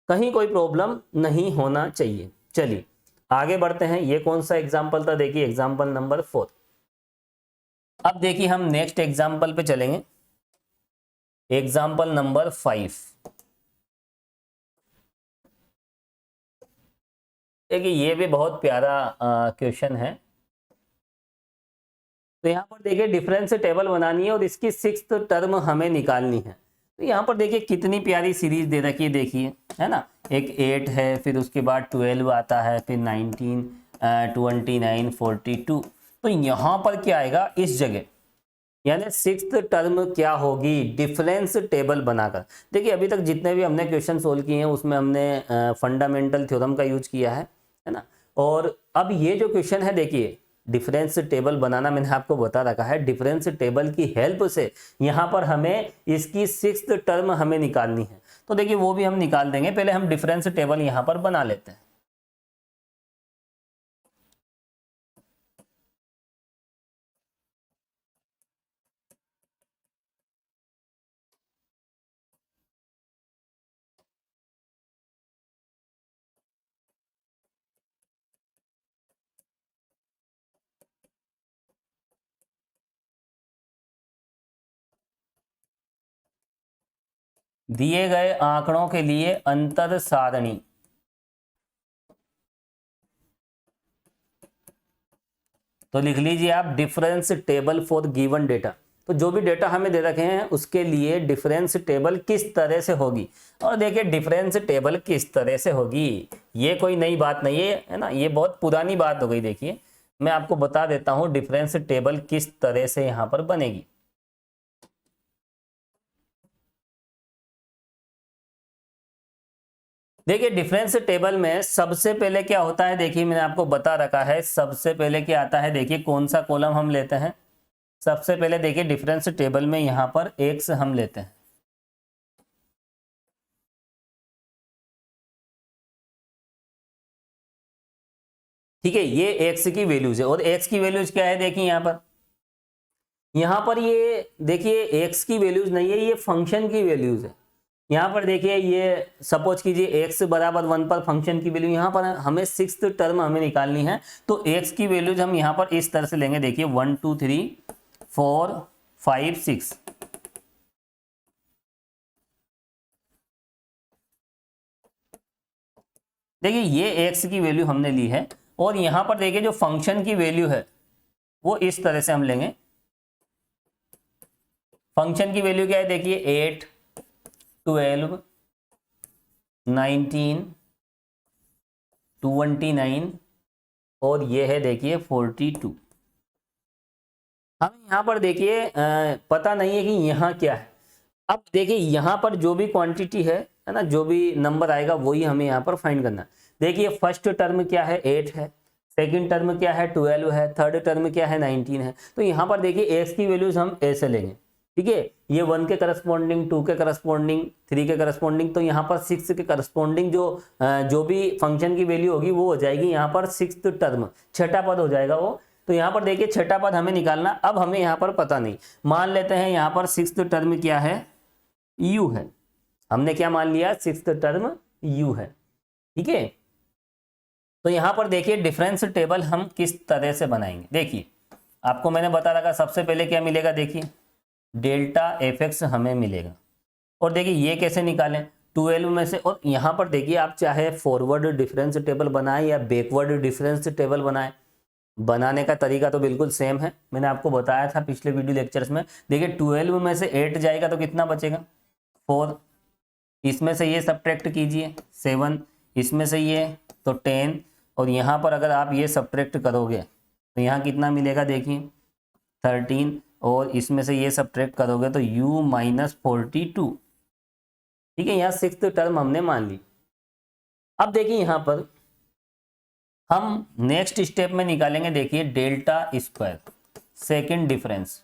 कहीं कोई प्रॉब्लम नहीं होना चाहिए। चलिए आगे बढ़ते हैं, ये कौन सा एग्जाम्पल था, देखिए एग्जाम्पल नंबर 4। अब देखिए हम नेक्स्ट एग्जाम्पल पे चलेंगे, एग्जाम्पल नंबर 5। देखिए ये भी बहुत प्यारा क्वेश्चन है। तो यहाँ पर देखिए डिफरेंस टेबल बनानी है और इसकी 6th टर्म हमें निकालनी है। तो यहाँ पर देखिए कितनी प्यारी सीरीज दे रखी है, देखिए है ना, एक 8 है, फिर उसके बाद 12 आता है, फिर 19, 29, 42। तो यहाँ पर क्या आएगा इस जगह, यानी 6th टर्म क्या होगी, डिफरेंस टेबल बनाकर। देखिए अभी तक जितने भी हमने क्वेश्चन सोल्व किए हैं उसमें हमने फंडामेंटल थ्योरम का यूज किया है ना। और अब ये जो क्वेश्चन है देखिए, डिफरेंस टेबल बनाना मैंने आपको बता रखा है, डिफरेंस टेबल की हेल्प से यहाँ पर हमें इसकी 6th टर्म हमें निकालनी है। तो देखिए वो भी हम निकाल देंगे, पहले हम डिफरेंस टेबल यहाँ पर बना लेते हैं। दिए गए आंकड़ों के लिए अंतर सारणी, तो लिख लीजिए आप difference table for given data. तो जो भी डेटा हमें दे रखे हैं उसके लिए डिफरेंस टेबल किस तरह से होगी, और देखिए डिफरेंस टेबल किस तरह से होगी, ये कोई नई बात नहीं है ना, ये बहुत पुरानी बात हो गई। देखिए मैं आपको बता देता हूं डिफरेंस टेबल किस तरह से यहां पर बनेगी। देखिए डिफरेंस टेबल में सबसे पहले क्या होता है, देखिए मैंने आपको बता रखा है, सबसे पहले क्या आता है, देखिए कौन सा कॉलम हम लेते हैं, सबसे पहले देखिए डिफरेंस टेबल में यहां पर एक्स हम लेते हैं। ठीक है, ये एक्स की वैल्यूज है, और एक्स की वैल्यूज क्या है देखिए यहां पर ये देखिए एक्स की वैल्यूज नहीं है, ये फंक्शन की वैल्यूज है। यहाँ पर देखिए ये सपोज कीजिए x बराबर 1 पर फंक्शन की वैल्यू, यहाँ पर हमें 6th टर्म हमें निकालनी है, तो x की वैल्यूज हम यहाँ पर इस तरह से लेंगे, देखिए 1 2 3 4 5 6। देखिए ये x की वैल्यू हमने ली है, और यहां पर देखिए जो फंक्शन की वैल्यू है वो इस तरह से हम लेंगे। फंक्शन की वैल्यू क्या है देखिए 8, 12, 19, 29 और ये है देखिए 42। हमें यहाँ पर देखिए पता नहीं है कि यहाँ क्या है। अब देखिए यहाँ पर जो भी क्वांटिटी है ना, जो भी नंबर आएगा वही हमें यहाँ पर फाइंड करना है। देखिए फर्स्ट टर्म क्या है 8 है, सेकंड टर्म क्या है 12 है, थर्ड टर्म क्या है 19 है। तो यहाँ पर देखिए x की वैल्यूज हम ऐसे लेंगे, ठीक है, ये 1 के करस्पॉन्डिंग, 2 के करस्पॉन्डिंग, 3 के करस्पॉन्डिंग, तो यहाँ पर 6 के करस्पॉन्डिंग जो भी फंक्शन की वैल्यू होगी वो हो जाएगी यहाँ पर 6th टर्म, छठा पद हो जाएगा वो। तो यहाँ पर देखिए छठा पद हमें निकालना। अब हमें यहाँ पर पता नहीं, मान लेते हैं यहाँ पर 6th टर्म क्या है u है। हमने क्या मान लिया 6th टर्म u है, ठीक है। तो यहाँ पर देखिए डिफरेंस टेबल हम किस तरह से बनाएंगे। देखिए आपको मैंने बता रखा, सबसे पहले क्या मिलेगा देखिए डेल्टा एफ एक्स हमें मिलेगा। और देखिए ये कैसे निकालें 12 में से। और यहाँ पर देखिए आप चाहे फॉरवर्ड डिफरेंस टेबल बनाएं या बैकवर्ड डिफरेंस टेबल बनाएं, बनाने का तरीका तो बिल्कुल सेम है, मैंने आपको बताया था पिछले वीडियो लेक्चर्स में। देखिए 12 में से 8 जाएगा तो कितना बचेगा 4, इसमें से ये सब्ट्रैक्ट कीजिए 7, इसमें से ये तो 10, और यहाँ पर अगर आप ये सब्ट्रैक्ट करोगे तो यहाँ कितना मिलेगा देखिए 13, और इसमें से ये सब्ट्रैक्ट करोगे तो u माइनस 42, ठीक है। यहाँ 6th टर्म हमने मान ली। अब देखिए यहाँ पर हम नेक्स्ट स्टेप में निकालेंगे देखिए डेल्टा स्क्वायर सेकेंड डिफरेंस।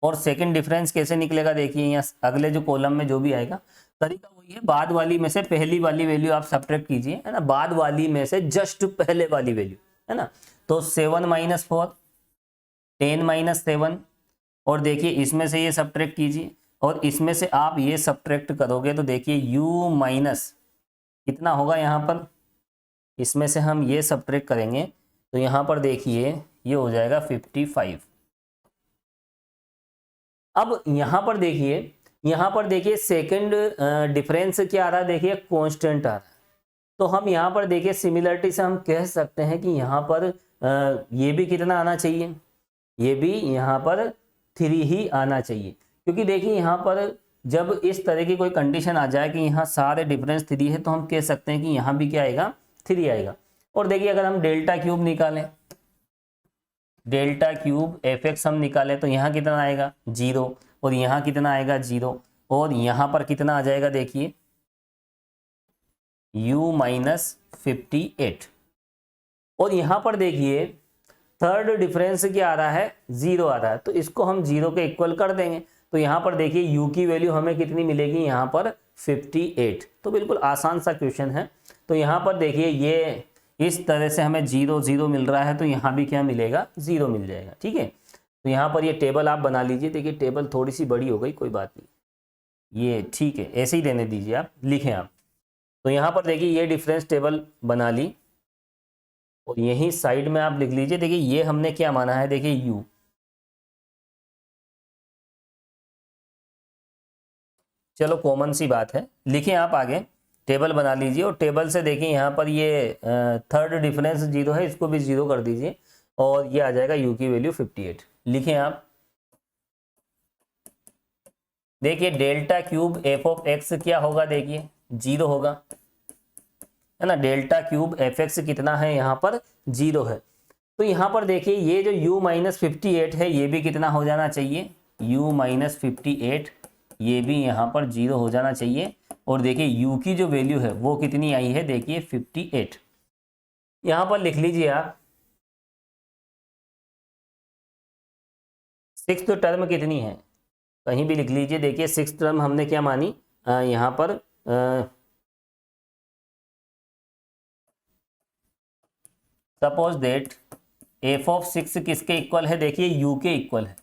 और सेकंड डिफरेंस कैसे निकलेगा देखिए यहाँ अगले जो कॉलम में जो भी आएगा तरीका वही है, बाद वाली में से पहली वाली वैल्यू आप सब्ट्रैक्ट कीजिए, है ना, बाद वाली में से जस्ट पहले वाली वैल्यू, है ना। तो 7 माइनस 4, 10 माइनस 7, और देखिए इसमें से ये सब्ट्रैक्ट कीजिए और इसमें से आप ये सब्ट्रैक्ट करोगे तो देखिए u माइनस कितना होगा यहाँ पर, इसमें से हम ये सब्ट्रैक्ट करेंगे तो यहाँ पर देखिए ये हो जाएगा 55। अब यहाँ पर देखिए सेकंड डिफरेंस क्या आ रहा है देखिए कांस्टेंट आ रहा है। तो हम यहाँ पर देखिए सिमिलरिटी से हम कह सकते हैं कि यहाँ पर ये भी कितना आना चाहिए, ये भी यहाँ पर 3 ही आना चाहिए। क्योंकि देखिए यहाँ पर जब इस तरह की कोई कंडीशन आ जाए कि यहाँ सारे डिफरेंस 3 है तो हम कह सकते हैं कि यहाँ भी क्या आएगा 3 आएगा। और देखिए अगर हम डेल्टा क्यूब निकालें, डेल्टा क्यूब एफ एक्स हम निकालें तो यहाँ कितना आएगा 0, और यहाँ कितना आएगा 0, और यहाँ पर कितना आ जाएगा देखिए u माइनस 58। और यहाँ पर देखिए थर्ड डिफरेंस क्या आ रहा है 0 आ रहा है, तो इसको हम 0 के इक्वल कर देंगे। तो यहाँ पर देखिए u की वैल्यू हमें कितनी मिलेगी यहाँ पर 58। तो बिल्कुल आसान सा क्वेश्चन है। तो यहाँ पर देखिए ये इस तरह से हमें 0 0 मिल रहा है, तो यहाँ भी क्या मिलेगा 0 मिल जाएगा, ठीक है। तो यहाँ पर ये टेबल आप बना लीजिए। देखिए टेबल थोड़ी सी बड़ी हो गई, कोई बात नहीं, ये ठीक है, ऐसे ही रहने दीजिए, आप लिखें आप। तो यहाँ पर देखिए ये डिफरेंस टेबल बना ली और यही साइड में आप लिख लीजिए। देखिए ये हमने क्या माना है देखिए u, चलो कॉमन सी बात है, लिखें आप आगे, टेबल बना लीजिए। और टेबल से देखिए यहाँ पर ये थर्ड डिफरेंस 0 है, इसको भी 0 कर दीजिए और ये आ जाएगा u की वैल्यू 58। लिखें आप, देखिए delta cube f of x क्या होगा देखिए 0 होगा, है ना। डेल्टा क्यूब एफ एक्स कितना है यहाँ पर 0 है। तो यहाँ पर देखिए ये जो u माइनस 58 है ये भी कितना हो जाना चाहिए, u माइनस 58, ये भी यहाँ पर 0 हो जाना चाहिए। और देखिए u की जो वैल्यू है वो कितनी आई है देखिए 58। यहाँ पर लिख लीजिए आप 6th टर्म कितनी है, कहीं भी लिख लीजिए। देखिए 6th टर्म हमने क्या मानी यहाँ पर सपोज दैट एफ ऑफ 6 किसके इक्वल है देखिए u के इक्वल है,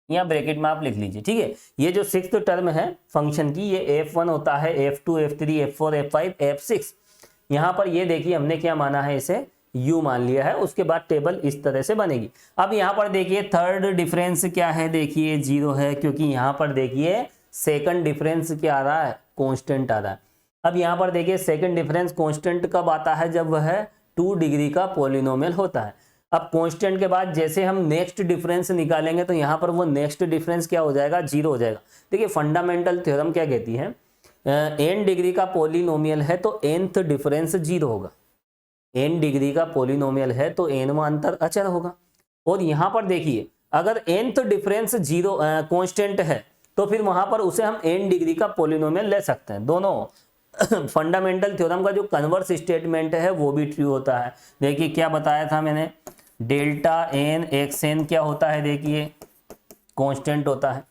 यहाँ ब्रैकेट में आप लिख लीजिए, ठीक है। ये जो 6th टर्म है फंक्शन की ये f1 होता है, f2, f3, f4, f5, f6। यहाँ पर ये देखिए हमने क्या माना है, इसे u मान लिया है। उसके बाद टेबल इस तरह से बनेगी। अब यहाँ पर देखिए थर्ड डिफरेंस क्या है देखिए 0 है, क्योंकि यहाँ पर देखिए सेकंड डिफरेंस क्या आ रहा है कांस्टेंट आ रहा है। अब यहाँ पर देखिए सेकंड डिफरेंस कांस्टेंट कब आता है, जब वह 2 डिग्री का पॉलिनोमियल होता है। अब कांस्टेंट के बाद जैसे हम नेक्स्ट डिफरेंस निकालेंगे तो यहाँ पर वो नेक्स्ट डिफरेंस क्या हो जाएगा, 0 हो जाएगा। देखिए फंडामेंटल थ्योरम क्या कहती है, n डिग्री का पॉलिनोमियल है तो nth डिफरेंस 0 होगा। n डिग्री का पॉलिनोमियल है तो nवां अंतर अचर होगा। और यहाँ पर देखिए अगर nth डिफरेंस 0 कांस्टेंट है तो फिर वहां पर उसे हम n डिग्री का पॉलिनोमियल ले सकते हैं। दोनों फंडामेंटल थ्योरम का जो कन्वर्स स्टेटमेंट है वो भी ट्रू होता है। देखिए क्या बताया था मैंने, डेल्टा n एक्स एन क्या होता है, देखिए कांस्टेंट होता है।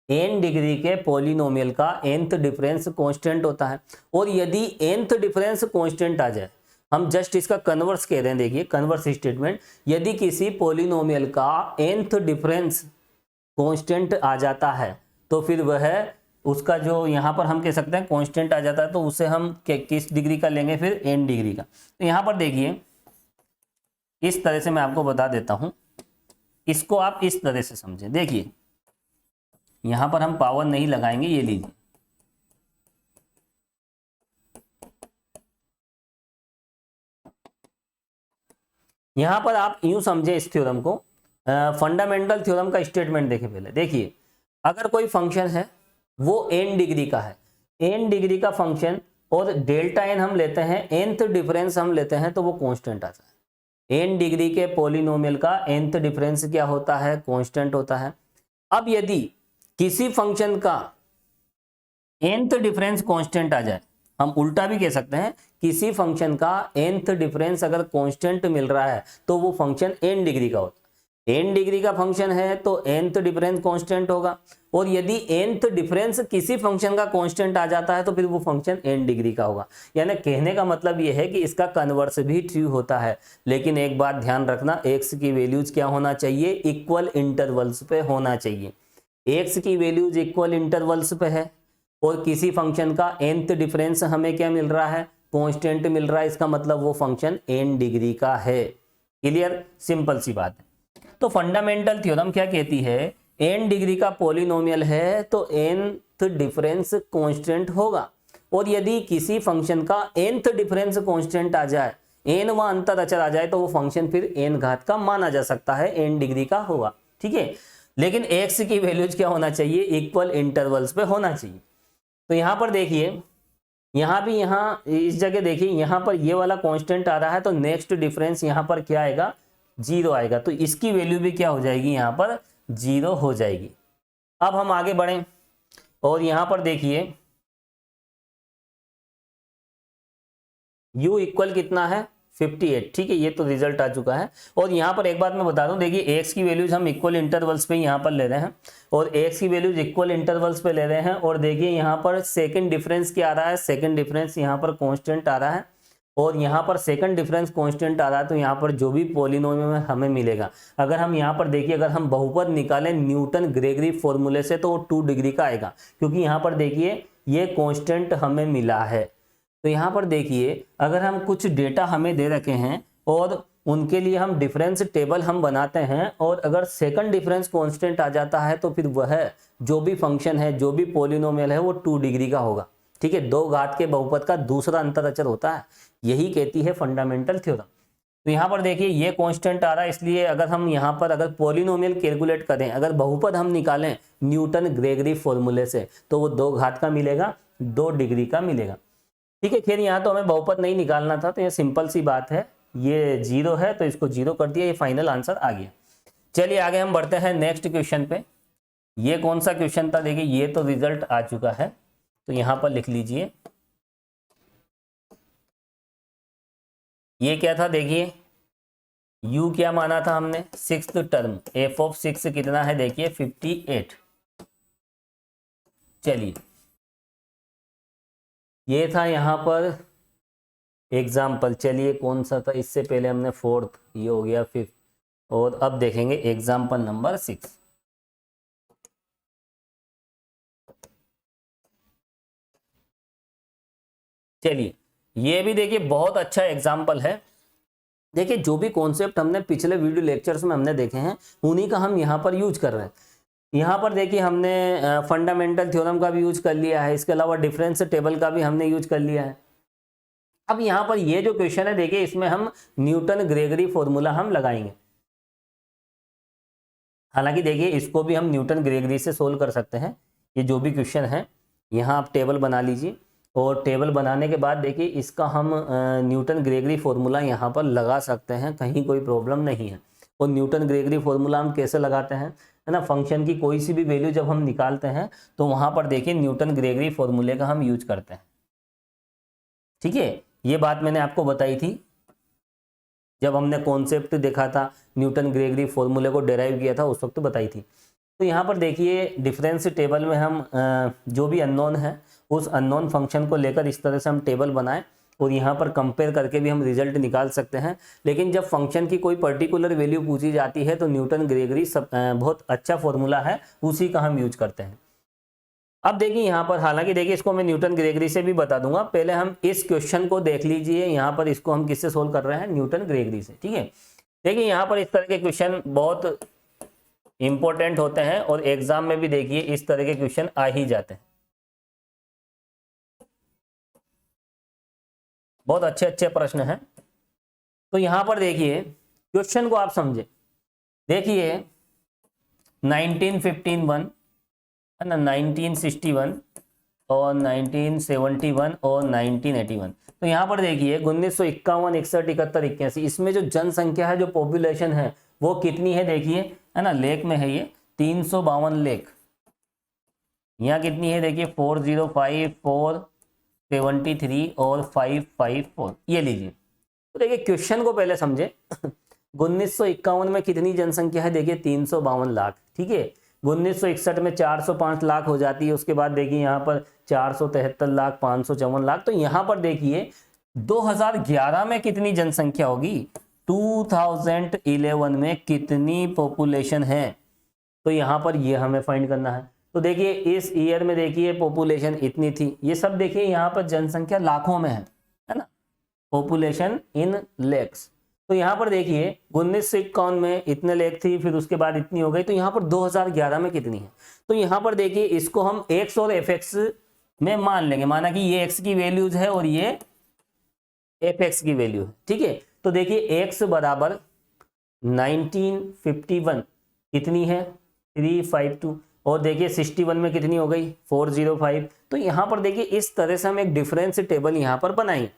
n डिग्री के पॉलिनोमियल का nth डिफरेंस कांस्टेंट होता है। और यदि nth डिफरेंस कांस्टेंट आ जाए, हम जस्ट इसका कन्वर्स कह रहे हैं, देखिए कन्वर्स स्टेटमेंट, यदि किसी पॉलिनोमियल का nth डिफरेंस कांस्टेंट आ जाता है तो फिर वह उसका जो यहाँ पर हम कह सकते हैं कांस्टेंट आ जाता है तो उसे हम किस डिग्री का लेंगे, फिर n डिग्री का। तो यहाँ पर देखिए इस तरह से मैं आपको बता देता हूं, इसको आप इस तरह से समझें। देखिए यहां पर हम पावर नहीं लगाएंगे, ये लीजिए, यहां पर आप यूं समझे इस थ्योरम को, फंडामेंटल थ्योरम का स्टेटमेंट देखें पहले। देखिए अगर कोई फंक्शन है वो n डिग्री का है, n डिग्री का फंक्शन, और डेल्टा n हम लेते हैं, nth डिफरेंस हम लेते हैं तो वो कांस्टेंट आता है। n डिग्री के पॉलिनोमियल का nth डिफरेंस क्या होता है, कांस्टेंट होता है। अब यदि किसी फंक्शन का nth डिफरेंस कांस्टेंट आ जाए, हम उल्टा भी कह सकते हैं, किसी फंक्शन का nth डिफरेंस अगर कांस्टेंट मिल रहा है तो वो फंक्शन n डिग्री का होता है। n डिग्री का फंक्शन है तो nth डिफरेंस कांस्टेंट होगा। और यदि nth डिफरेंस किसी फंक्शन का कांस्टेंट आ जाता है तो फिर वो फंक्शन n डिग्री का होगा। यानी कहने का मतलब ये है कि इसका कन्वर्स भी ट्रू होता है। लेकिन एक बात ध्यान रखना, x की वैल्यूज क्या होना चाहिए, इक्वल इंटरवल्स पे होना चाहिए। x की वैल्यूज इक्वल इंटरवल्स पे है और किसी फंक्शन का nth डिफरेंस हमें क्या मिल रहा है, कांस्टेंट मिल रहा है, इसका मतलब वो फंक्शन n डिग्री का है। क्लियर, सिंपल सी बात है। तो फंडामेंटल थ्योरम क्या कहती है, n डिग्री का पॉलिनोमियल है तो nth डिफरेंस कांस्टेंट होगा। और यदि किसी फंक्शन का nth डिफरेंस कांस्टेंट आ जाए, nवां अंतर अचर आ जाए तो वो फंक्शन फिर n घात का माना जा सकता है, n डिग्री का होगा। ठीक है, लेकिन x की वैल्यूज क्या होना चाहिए, इक्वल इंटरवल्स पे होना चाहिए। तो यहाँ पर देखिए, यहाँ भी, यहाँ इस जगह देखिए, यहाँ पर ये वाला कांस्टेंट आ रहा है तो नेक्स्ट डिफरेंस यहाँ पर क्या आएगा, 0 आएगा। तो इसकी वैल्यू भी क्या हो जाएगी, यहाँ पर 0 हो जाएगी। अब हम आगे बढ़ें और यहाँ पर देखिए u इक्वल कितना है, 58। ठीक है, ये तो रिजल्ट आ चुका है। और यहाँ पर एक बात मैं बता दूं, देखिए x की वैल्यूज हम इक्वल इंटरवल्स पे यहाँ पर ले रहे हैं और x की वैल्यूज इक्वल इंटरवल्स पे ले रहे हैं। और देखिए यहाँ पर सेकंड डिफरेंस क्या आ रहा है, सेकंड डिफरेंस यहाँ पर कांस्टेंट आ रहा है। और यहाँ पर सेकंड डिफरेंस कांस्टेंट आ रहा है तो यहाँ पर जो भी पॉलिनोमियल में हमें मिलेगा, अगर हम यहाँ पर देखिए, अगर हम बहुपद निकालें न्यूटन ग्रेगरी फॉर्मूले से तो वो 2 डिग्री का आएगा, क्योंकि यहाँ पर देखिए ये कांस्टेंट हमें मिला है। तो यहाँ पर देखिए अगर हम कुछ डेटा हमें दे रखे हैं और उनके लिए हम डिफरेंस टेबल हम बनाते हैं और अगर सेकंड डिफरेंस कांस्टेंट आ जाता है तो फिर वह जो भी फंक्शन है, जो भी पॉलिनोमियल है वो 2 डिग्री का होगा। ठीक है, 2 घात के बहुपद का दूसरा अंतर अचर होता है, यही कहती है फंडामेंटल थ्योरम। तो यहाँ पर देखिए ये कांस्टेंट आ रहा है, इसलिए अगर हम यहाँ पर अगर पॉलिनोमियल कैलकुलेट करें, अगर बहुपद हम निकालें न्यूटन ग्रेगरी फॉर्मूले से तो वो 2 घात का मिलेगा, 2 डिग्री का मिलेगा। ठीक है, खैर यहाँ तो हमें बहुपद नहीं निकालना था तो ये सिंपल सी बात है, ये 0 है तो इसको 0 कर दिया, ये फाइनल आंसर आ गया। चलिए आगे हम बढ़ते हैं नेक्स्ट क्वेश्चन पे। ये कौन सा क्वेश्चन था, देखिए ये तो रिजल्ट आ चुका है तो यहाँ पर लिख लीजिए। ये क्या था, देखिए u क्या माना था हमने, 6th टर्म, f ऑफ 6 कितना है, देखिए 58। चलिए ये था यहाँ पर एग्जाम्पल। चलिए कौन सा था, इससे पहले हमने 4th, ये हो गया 5th, और अब देखेंगे एग्जाम्पल नंबर 6। चलिए ये भी देखिए बहुत अच्छा एग्जाम्पल है। देखिए जो भी कॉन्सेप्ट हमने पिछले वीडियो लेक्चर्स में हमने देखे हैं उन्हीं का हम यहाँ पर यूज कर रहे हैं। यहाँ पर देखिए हमने फंडामेंटल थ्योरम का भी यूज कर लिया है, इसके अलावा डिफरेंस टेबल का भी हमने यूज कर लिया है। अब यहाँ पर ये जो क्वेश्चन है देखिए, इसमें हम न्यूटन ग्रेगरी फॉर्मूला हम लगाएंगे। हालांकि देखिए इसको भी हम न्यूटन ग्रेगरी से सोल्व कर सकते हैं। ये जो भी क्वेश्चन है यहाँ आप टेबल बना लीजिए, और टेबल बनाने के बाद देखिए इसका हम न्यूटन ग्रेगरी फॉर्मूला यहाँ पर लगा सकते हैं, कहीं कोई प्रॉब्लम नहीं है। और न्यूटन ग्रेगरी फॉर्मूला हम कैसे लगाते हैं, है ना, फंक्शन की कोई सी भी वैल्यू जब हम निकालते हैं तो वहाँ पर देखिए न्यूटन ग्रेगरी फॉर्मूले का हम यूज करते हैं। ठीक है, ये बात मैंने आपको बताई थी जब हमने कॉन्सेप्ट देखा था, न्यूटन ग्रेगरी फॉर्मूले को डेराइव किया था उस वक्त बताई थी। तो यहाँ पर देखिए डिफरेंस टेबल में हम जो भी अननोन है उस अननोन फंक्शन को लेकर इस तरह से हम टेबल बनाएं, और यहाँ पर कंपेयर करके भी हम रिजल्ट निकाल सकते हैं। लेकिन जब फंक्शन की कोई पर्टिकुलर वैल्यू पूछी जाती है तो न्यूटन ग्रेगरी बहुत अच्छा फॉर्मूला है, उसी का हम यूज करते हैं। अब देखिए यहाँ पर, हालांकि देखिए इसको मैं न्यूटन ग्रेगरी से भी बता दूंगा, पहले हम इस क्वेश्चन को देख लीजिए। यहाँ पर इसको हम किससे सोल्व कर रहे हैं, न्यूटन ग्रेगरी से। ठीक है, देखिए यहाँ पर इस तरह के क्वेश्चन बहुत इंपॉर्टेंट होते हैं, और एग्जाम में भी देखिए इस तरह के क्वेश्चन आ ही जाते हैं, बहुत अच्छे अच्छे प्रश्न हैं। तो यहाँ पर देखिए क्वेश्चन को आप समझे, देखिए 1951 है ना, 1961 और 1971 और 1981। तो यहाँ पर देखिए 1951, 61, 71, 81, इसमें जो जनसंख्या है, जो पॉपुलेशन है वो कितनी है देखिए, है ना, लेख में है ये 352 लेख। यहाँ कितनी है देखिए 405, 473 और 554, ये लीजिए। तो देखिए क्वेश्चन को पहले समझे 1951 में कितनी जनसंख्या है देखिए 352 लाख। ठीक है, 1961 में 405 लाख हो जाती है, उसके बाद देखिए यहाँ पर 473 लाख, 554 लाख। तो यहाँ पर देखिए 2011 में कितनी जनसंख्या होगी, 2011 में कितनी पॉपुलेशन है, तो यहाँ पर ये हमें फाइंड करना है। तो देखिए इस ईयर में देखिए पॉपुलेशन इतनी थी, ये सब देखिए यहाँ पर जनसंख्या लाखों में है ना, पॉपुलेशन इन लेक्स। तो यहाँ पर देखिए 1951 में इतने लेख थी, फिर उसके बाद इतनी हो गई, तो यहाँ पर 2011 में कितनी है। तो यहाँ पर देखिए इसको हम x और fx में मान लेंगे, माना कि ये x की वैल्यूज है और ये fx की वैल्यू है। ठीक है, तो देखिए x बराबर 1951 कितनी है 352, और देखिए 61 में कितनी हो गई 405। तो यहाँ पर देखिए इस तरह से हम एक डिफरेंस टेबल यहाँ पर बनाएंगे।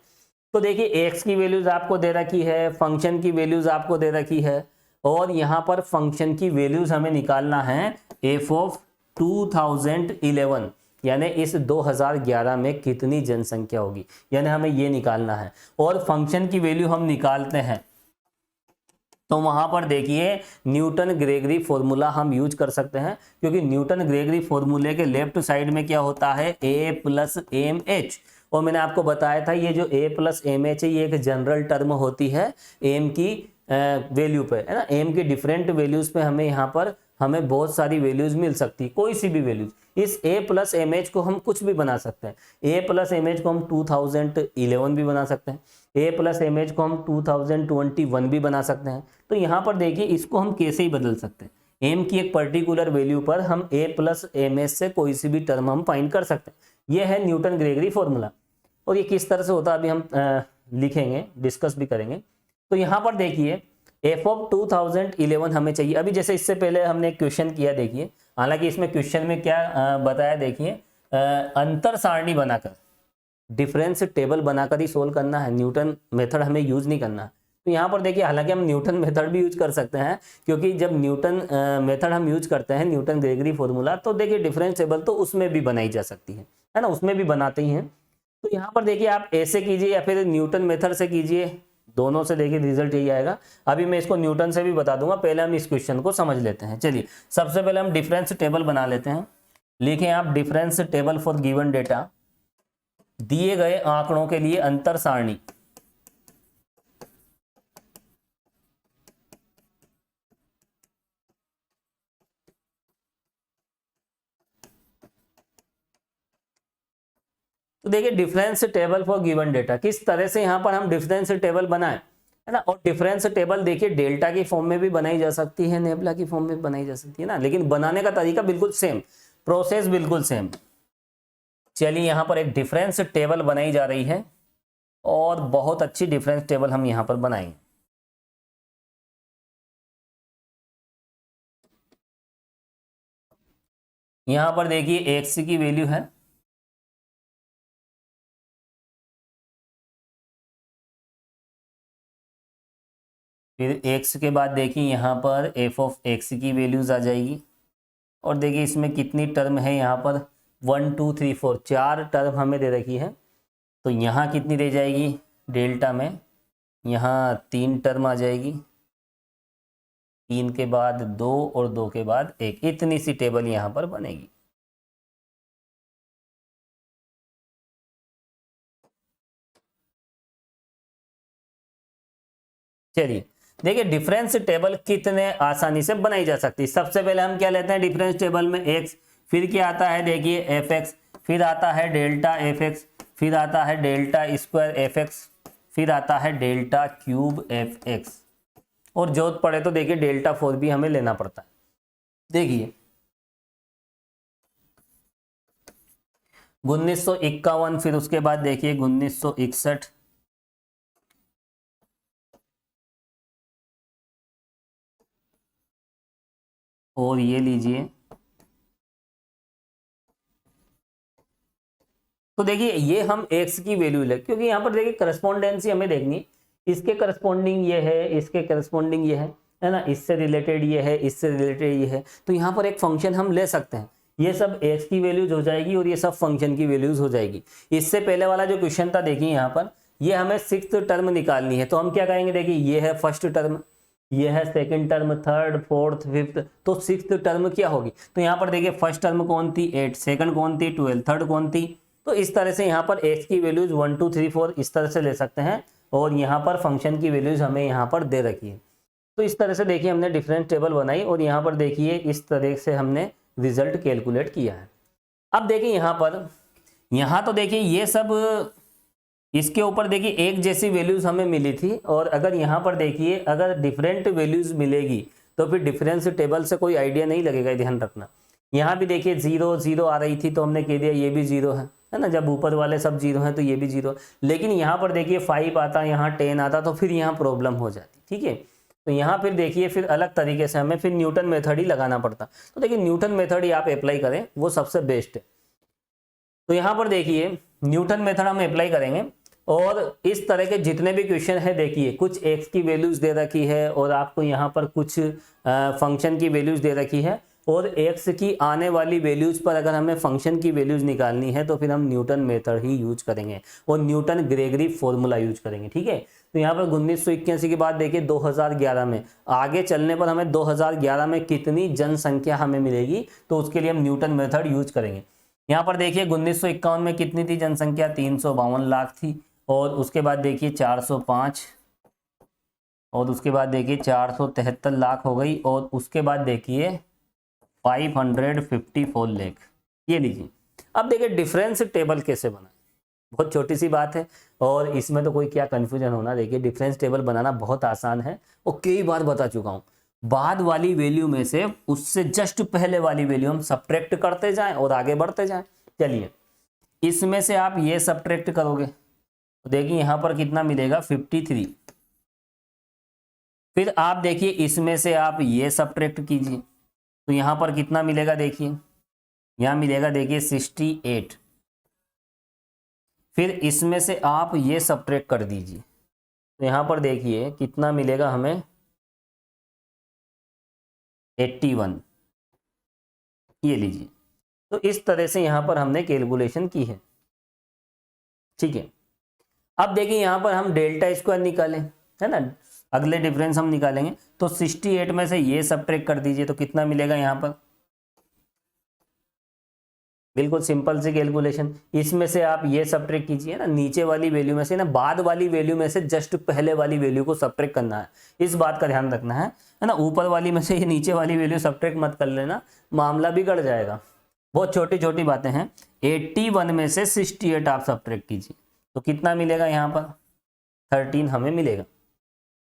तो देखिए x की वैल्यूज आपको दे रखी है, फंक्शन की वैल्यूज आपको दे रखी है, और यहाँ पर फंक्शन की वैल्यूज हमें निकालना है f ऑफ 2011, यानी इस 2011 में कितनी जनसंख्या होगी, यानी हमें ये निकालना है। और फंक्शन की वैल्यू हम निकालते हैं तो वहां पर देखिए न्यूटन ग्रेगरी फॉर्मूला हम यूज कर सकते हैं, क्योंकि न्यूटन ग्रेगरी फॉर्मूले के लेफ्ट साइड में क्या होता है, a प्लस एम एच। और मैंने आपको बताया था ये जो a प्लस एम एच है ये एक जनरल टर्म होती है m की वैल्यू पे, है ना, m की डिफरेंट वैल्यूज पे हमें यहाँ पर हमें बहुत सारी वैल्यूज मिल सकती है, कोई सी भी वैल्यूज। इस a प्लस एम एच को हम कुछ भी बना सकते हैं, a प्लस एम एच को हम 2011 भी बना सकते हैं, a प्लस एम एच को हम 2021 भी बना सकते हैं। तो यहाँ पर देखिए इसको हम कैसे ही बदल सकते हैं, m की एक पर्टिकुलर वैल्यू पर हम a प्लस एम एच से कोई सी भी टर्म हम फाइंड कर सकते हैं। यह है न्यूटन ग्रेगरी फॉर्मूला, और ये किस तरह से होता है अभी हम लिखेंगे, डिस्कस भी करेंगे। तो यहाँ पर देखिए f ऑफ 2011 हमें चाहिए। अभी जैसे इससे पहले हमने एक क्वेश्चन किया देखिए, हालांकि इसमें क्वेश्चन में क्या बताया देखिए, अंतर सारणी बनाकर, डिफरेंस टेबल बनाकर ही सोल्व करना है, न्यूटन मेथड हमें यूज नहीं करना है। तो यहाँ पर देखिए हालांकि हम न्यूटन मेथड भी यूज कर सकते हैं, क्योंकि जब न्यूटन मेथड हम यूज करते हैं न्यूटन ग्रेगरी फॉर्मूला, तो देखिए डिफरेंस टेबल तो उसमें भी बनाई जा सकती है ना, उसमें भी बनाते ही हैं। तो यहाँ पर देखिए आप ऐसे कीजिए या फिर न्यूटन मेथड से कीजिए, दोनों से देखिए रिजल्ट यही आएगा। अभी मैं इसको न्यूटन से भी बता दूंगा, पहले हम इस क्वेश्चन को समझ लेते हैं। चलिए सबसे पहले हम डिफरेंस टेबल बना लेते हैं। लिखें आप difference table for given data, दिए गए आंकड़ों के लिए अंतर सारणी। तो देखिए difference table for given data, किस तरह से यहाँ पर हम डिफरेंस टेबल बनाएं, है ना। और डिफरेंस टेबल देखिए डेल्टा की फॉर्म में भी बनाई जा सकती है, नेबुला की फॉर्म में बनाई जा सकती है ना, लेकिन बनाने का तरीका बिल्कुल सेम, प्रोसेस बिल्कुल सेम। चलिए यहाँ पर एक डिफरेंस टेबल बनाई जा रही है। और बहुत अच्छी डिफरेंस टेबल हम यहाँ पर बनाएंगे। यहाँ पर देखिए एक्स की वैल्यू है, फिर एक्स के बाद देखिए यहाँ पर एफ ऑफ एक्स की वैल्यूज आ जाएगी। और देखिए इसमें कितनी टर्म है, यहाँ पर 1 2 3 4 4 टर्म हमें दे रखी है। तो यहाँ कितनी दे जाएगी डेल्टा में, यहाँ 3 टर्म आ जाएगी, 3 के बाद 2 और 2 के बाद 1, इतनी सी टेबल यहाँ पर बनेगी। चलिए देखिए डिफरेंस टेबल कितने आसानी से बनाई जा सकती है। सबसे पहले हम क्या लेते हैं डिफरेंस टेबल में एक्स, फिर क्या आता है देखिए एफ एक्स, फिर आता है डेल्टा एफ एक्स, फिर आता है डेल्टा स्क्वायर एफ एक्स, फिर आता है डेल्टा क्यूब एफ एक्स, और जरूरत पड़े तो देखिए डेल्टा 4 भी हमें लेना पड़ता है। देखिए 1951, फिर उसके बाद देखिए 1961, और ये लीजिए। तो देखिए ये हम x की वैल्यू ले, क्योंकि यहाँ पर देखिए करस्पॉन्डेंसी हमें देखनी है, इसके करस्पॉन्डिंग ये है, इसके करस्पॉन्डिंग ये है ना, इससे रिलेटेड ये है, इससे रिलेटेड ये है। तो यहाँ पर एक फंक्शन हम ले सकते हैं, ये सब x की वैल्यूज हो जाएगी और ये सब फंक्शन की वैल्यूज हो जाएगी। इससे पहले वाला जो क्वेश्चन था देखिए यहाँ पर, ये हमें 6th टर्म निकालनी है। तो हम क्या करेंगे देखिए, ये है फर्स्ट टर्म, ये है second term, third fourth fifth, तो 6th टर्म क्या होगी। तो यहाँ पर देखिए फर्स्ट टर्म कौन थी 8, सेकंड कौन थी 12, थर्ड कौन थी। तो इस तरह से यहाँ पर x की वैल्यूज 1 2 3 4 इस तरह से ले सकते हैं, और यहाँ पर फंक्शन की वैल्यूज हमें यहाँ पर दे रखी है। तो इस तरह से देखिए हमने डिफरेंस टेबल बनाई, और यहाँ पर देखिए इस तरह से हमने रिजल्ट कैलकुलेट किया है। अब देखिए यहाँ पर, यहाँ तो देखिए ये सब इसके ऊपर देखिए एक जैसी वैल्यूज हमें मिली थी, और अगर यहाँ पर देखिए अगर डिफरेंट वैल्यूज मिलेगी तो फिर डिफरेंस टेबल से कोई आइडिया नहीं लगेगा, ध्यान रखना। यहाँ भी देखिए 0 0 आ रही थी, तो हमने कह दिया ये भी 0 है ना, जब ऊपर वाले सब 0 हैं तो ये भी 0। लेकिन यहाँ पर देखिए 5 आता, यहाँ 10 आता, तो फिर यहाँ प्रॉब्लम हो जाती, ठीक है। तो यहाँ फिर देखिए फिर अलग तरीके से हमें फिर न्यूटन मेथड ही लगाना पड़ता। तो देखिए न्यूटन मेथड ही आप अप्लाई करें, वो सबसे बेस्ट है। तो यहाँ पर देखिए न्यूटन मेथड हम अप्लाई करेंगे, और इस तरह के जितने भी क्वेश्चन है देखिए कुछ x की वैल्यूज दे रखी है, और आपको यहाँ पर कुछ फंक्शन की वैल्यूज दे रखी है, और x की आने वाली वैल्यूज पर अगर हमें फंक्शन की वैल्यूज निकालनी है तो फिर हम न्यूटन मेथड ही यूज करेंगे, और न्यूटन ग्रेगरी फॉर्मूला यूज करेंगे, ठीक है। तो यहाँ पर 1981 के बाद देखिए 2011 में, आगे चलने पर हमें 2011 में कितनी जनसंख्या हमें मिलेगी, तो उसके लिए हम न्यूटन मेथड यूज करेंगे। यहाँ पर देखिए 1951 में कितनी थी जनसंख्या, 352 लाख थी, और उसके बाद देखिए 405, और उसके बाद देखिए 473 लाख हो गई, और उसके बाद देखिए 554 लाख। ये लीजिए। अब देखिए डिफरेंस टेबल कैसे बनाए, बहुत छोटी सी बात है, और इसमें तो कोई क्या कंफ्यूजन होना। देखिए डिफरेंस टेबल बनाना बहुत आसान है, और कई बार बता चुका हूँ। बाद वाली वैल्यू में से उससे जस्ट पहले वाली वैल्यू हम सब्ट्रैक्ट करते जाएं और आगे बढ़ते जाएं। चलिए इसमें से आप ये सब्ट्रैक्ट करोगे तो देखिए यहाँ पर कितना मिलेगा 53। फिर आप देखिए इसमें से आप ये सब्ट्रैक्ट कीजिए, तो यहाँ पर कितना मिलेगा देखिए, यहाँ मिलेगा देखिए 68। फिर इसमें से आप ये सब्ट्रैक्ट कर दीजिए, तो यहाँ पर देखिए कितना मिलेगा हमें 81। ये लीजिए। तो इस तरह से यहाँ पर हमने कैलकुलेशन की है, ठीक है। अब देखिए यहाँ पर हम डेल्टा स्क्वायर निकालें, है ना, अगले डिफरेंस हम निकालेंगे। तो 68 में से ये सब्ट्रैक्ट कर दीजिए, तो कितना मिलेगा यहाँ पर, बिल्कुल सिंपल सी कैलकुलेशन। इसमें से आप ये सब्ट्रैक्ट कीजिए ना, नीचे वाली वैल्यू में से ना, बाद वाली वैल्यू में से जस्ट पहले वाली वैल्यू को सब्ट्रैक्ट करना है, इस बात का ध्यान रखना है ना। ऊपर वाली में से ये नीचे वाली वैल्यू सब्ट्रैक्ट मत कर लेना, मामला बिगड़ जाएगा। बहुत छोटी छोटी बातें हैं। 81 में से 68 आप सब्ट्रैक्ट कीजिए, तो कितना मिलेगा यहाँ पर 13 हमें मिलेगा।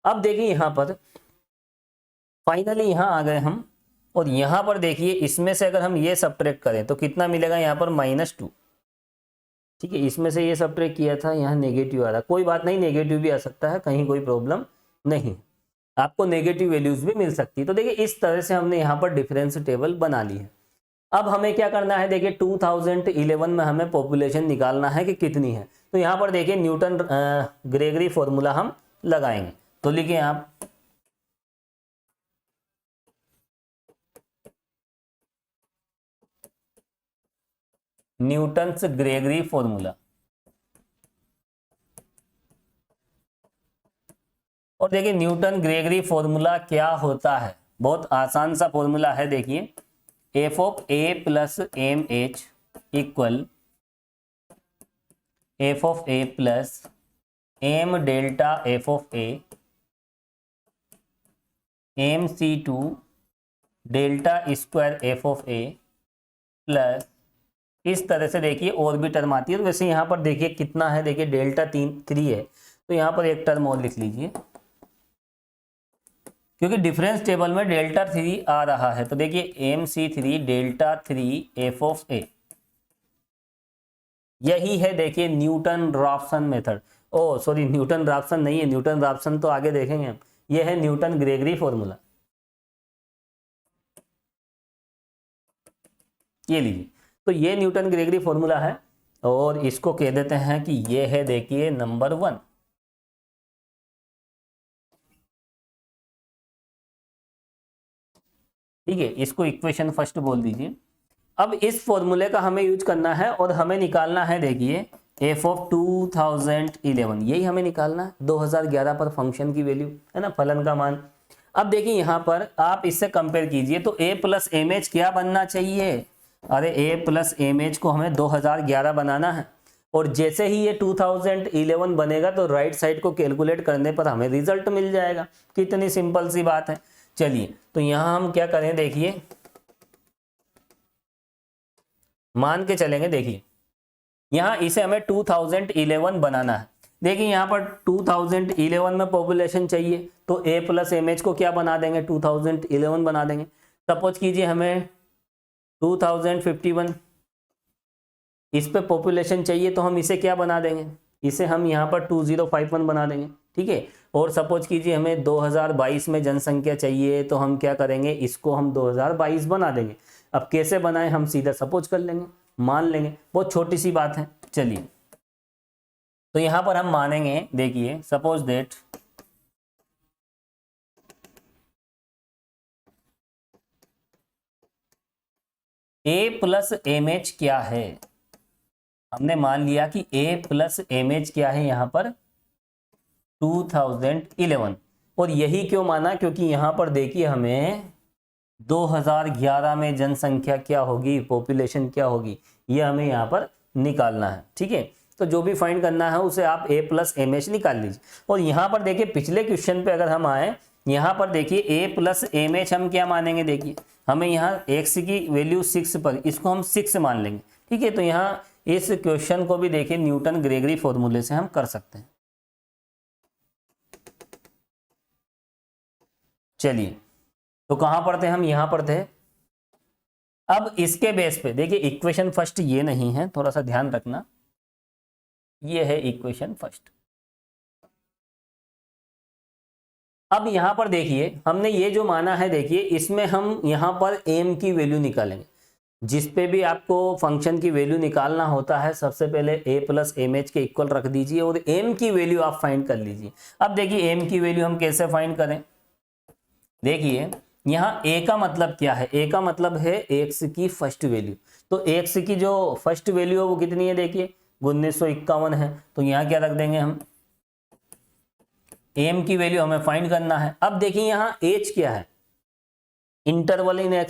अब देखिए यहाँ पर फाइनली यहाँ आ गए हम, और यहाँ पर देखिए इसमें से अगर हम ये सब्ट्रैक्ट करें तो कितना मिलेगा यहाँ पर -2, ठीक है, इसमें से ये सब्ट्रैक्ट किया था, यहाँ नेगेटिव आ रहा, कोई बात नहीं, नेगेटिव भी आ सकता है, कहीं कोई प्रॉब्लम नहीं, आपको नेगेटिव वैल्यूज भी मिल सकती है। तो देखिए इस तरह से हमने यहाँ पर डिफरेंस टेबल बना ली है। अब हमें क्या करना है, देखिए 2011 में हमें पॉपुलेशन निकालना है कि कितनी है। तो यहाँ पर देखिए न्यूटन ग्रेगरी फॉर्मूला हम लगाएंगे। तो लिखिए आप न्यूटन्स ग्रेगरी फॉर्मूला, और देखिए न्यूटन ग्रेगरी फॉर्मूला क्या होता है, बहुत आसान सा फॉर्मूला है। देखिए f of a plus m h equal f of a plus m delta f of a m c two delta square f of a plus, इस तरह से देखिए और भी टर्म आती है। तो वैसे यहाँ पर देखिए कितना है, देखिए डेल्टा 3 है, तो यहाँ पर एक टर्म और लिख लीजिए, क्योंकि डिफरेंस टेबल में डेल्टा 3 आ रहा है। तो देखिए m c 3 delta 3 f of a, यही है देखिए Newton Raphson method. Oh sorry, Newton Raphson नहीं है, न्यूटन राफसन तो आगे देखेंगे हम, ये है न्यूटन ग्रेगरी फॉर्मूला। ये लीजिए, तो ये न्यूटन ग्रेगरी फॉर्मूला है, और इसको कह देते हैं कि ये है देखिए नंबर 1। ठीक है, इसको इक्वेशन फर्स्ट बोल दीजिए। अब इस फॉर्मूले का हमें यूज करना है और हमें निकालना है देखिए एफ ऑफ 2011, यही हमें निकालना है, 2011 पर फंक्शन की वैल्यू है ना, फलन का मान। अब देखिए यहाँ पर आप इससे कंपेयर कीजिए, तो a प्लस एम एच क्या बनना चाहिए, अरे a प्लस एम एच को हमें 2011 बनाना है, और जैसे ही ये 2011 बनेगा तो राइट साइड को कैलकुलेट करने पर हमें रिजल्ट मिल जाएगा। कितनी सिंपल सी बात है। चलिए तो यहाँ हम क्या करें, देखिए मान के चलेंगे, देखिए यहाँ इसे हमें 2011 बनाना है। देखिए यहाँ पर 2011 में पॉपुलेशन चाहिए, तो a प्लस एम एच को क्या बना देंगे, 2011 बना देंगे। सपोज कीजिए हमें 2051 इस पे पॉपुलेशन चाहिए, तो हम इसे क्या बना देंगे, इसे हम यहाँ पर 2051 बना देंगे। ठीक है, और सपोज कीजिए हमें 2022 में जनसंख्या चाहिए, तो हम क्या करेंगे, इसको हम 2022 बना देंगे। अब कैसे बनाएं, हम सीधा सपोज कर लेंगे, मान लेंगे, बहुत छोटी सी बात है। चलिए तो यहां पर हम मानेंगे, देखिए suppose that a plus m h क्या है, हमने मान लिया कि a प्लस एम एच क्या है यहाँ पर 2011, और यही क्यों माना, क्योंकि यहाँ पर देखिए हमें 2011 में जनसंख्या क्या होगी, पॉपुलेशन क्या होगी, ये हमें यहाँ पर निकालना है। ठीक है, तो जो भी फाइंड करना है उसे आप a प्लस एम एच निकाल लीजिए। और यहाँ पर देखिए पिछले क्वेश्चन पे अगर हम आए, यहाँ पर देखिए a प्लस एम एच हम क्या मानेंगे, देखिए हमें यहाँ x की वैल्यू 6 पर, इसको हम 6 मान लेंगे। ठीक है, तो यहाँ इस क्वेश्चन को भी देखिए न्यूटन ग्रेगरी फॉर्मूले से हम कर सकते हैं। चलिए तो कहाँ पर थे हम, यहाँ पर थे। अब इसके बेस पे देखिए इक्वेशन फर्स्ट ये नहीं है, थोड़ा सा ध्यान रखना, ये है इक्वेशन फर्स्ट। अब यहाँ पर देखिए हमने ये जो माना है, देखिए इसमें हम यहाँ पर m की वैल्यू निकालेंगे। जिस पे भी आपको फंक्शन की वैल्यू निकालना होता है, सबसे पहले a प्लस एम एच के इक्वल रख दीजिए और m की वैल्यू आप फाइंड कर लीजिए। अब देखिए m की वैल्यू हम कैसे फाइंड करें, देखिए यहाँ a का मतलब क्या है, a का मतलब है x की फर्स्ट वैल्यू। तो x की जो फर्स्ट वैल्यू है वो कितनी है, देखिए 1951 है। तो यहाँ क्या रख देंगे हम, m की वैल्यू हमें फाइंड करना है। अब देखिए यहाँ h क्या है, इंटरवल इन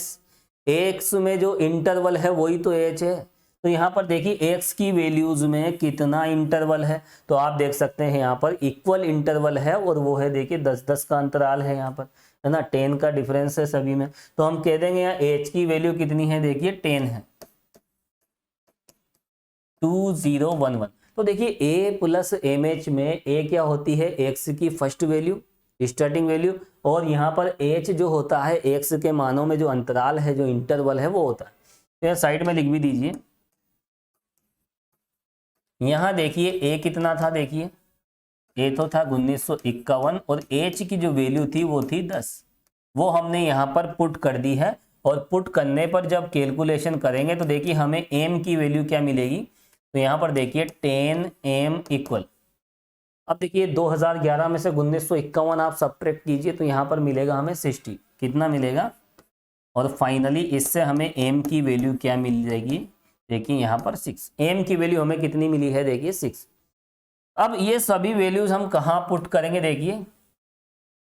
x में जो इंटरवल है वही तो h है। तो यहाँ पर देखिए x की वैल्यूज में कितना इंटरवल है, तो आप देख सकते हैं यहाँ पर इक्वल इंटरवल है, और वो है देखिए 10-10 का अंतराल है यहाँ पर, है ना, 10 का डिफरेंस है सभी में। तो हम कह देंगे यहाँ h की वैल्यू कितनी है, देखिए 10 है, 2011। तो देखिए a प्लस एम एच में a क्या होती है, x की फर्स्ट वैल्यू, स्टार्टिंग वैल्यू, और यहाँ पर h जो होता है x के मानों में जो अंतराल है, जो इंटरवल है वो होता है। तो यहाँ साइड में लिख भी दीजिए यहाँ देखिए ए कितना था, देखिए ए तो था 1951 और एच की जो वैल्यू थी वो थी 10, वो हमने यहाँ पर पुट कर दी है। और पुट करने पर जब कैलकुलेशन करेंगे तो देखिए हमें एम की वैल्यू क्या मिलेगी, तो यहाँ पर देखिए 10 एम इक्वल, अब देखिए 2011 में से 1951 आप सब्ट्रैक्ट कीजिए तो यहाँ पर मिलेगा हमें 60, कितना मिलेगा, और फाइनली इससे हमें एम की वैल्यू क्या मिल जाएगी, देखिए यहाँ पर 6, एम की वैल्यू हमें कितनी मिली है, देखिए 6। अब ये सभी वैल्यूज हम कहाँ पुट करेंगे, देखिए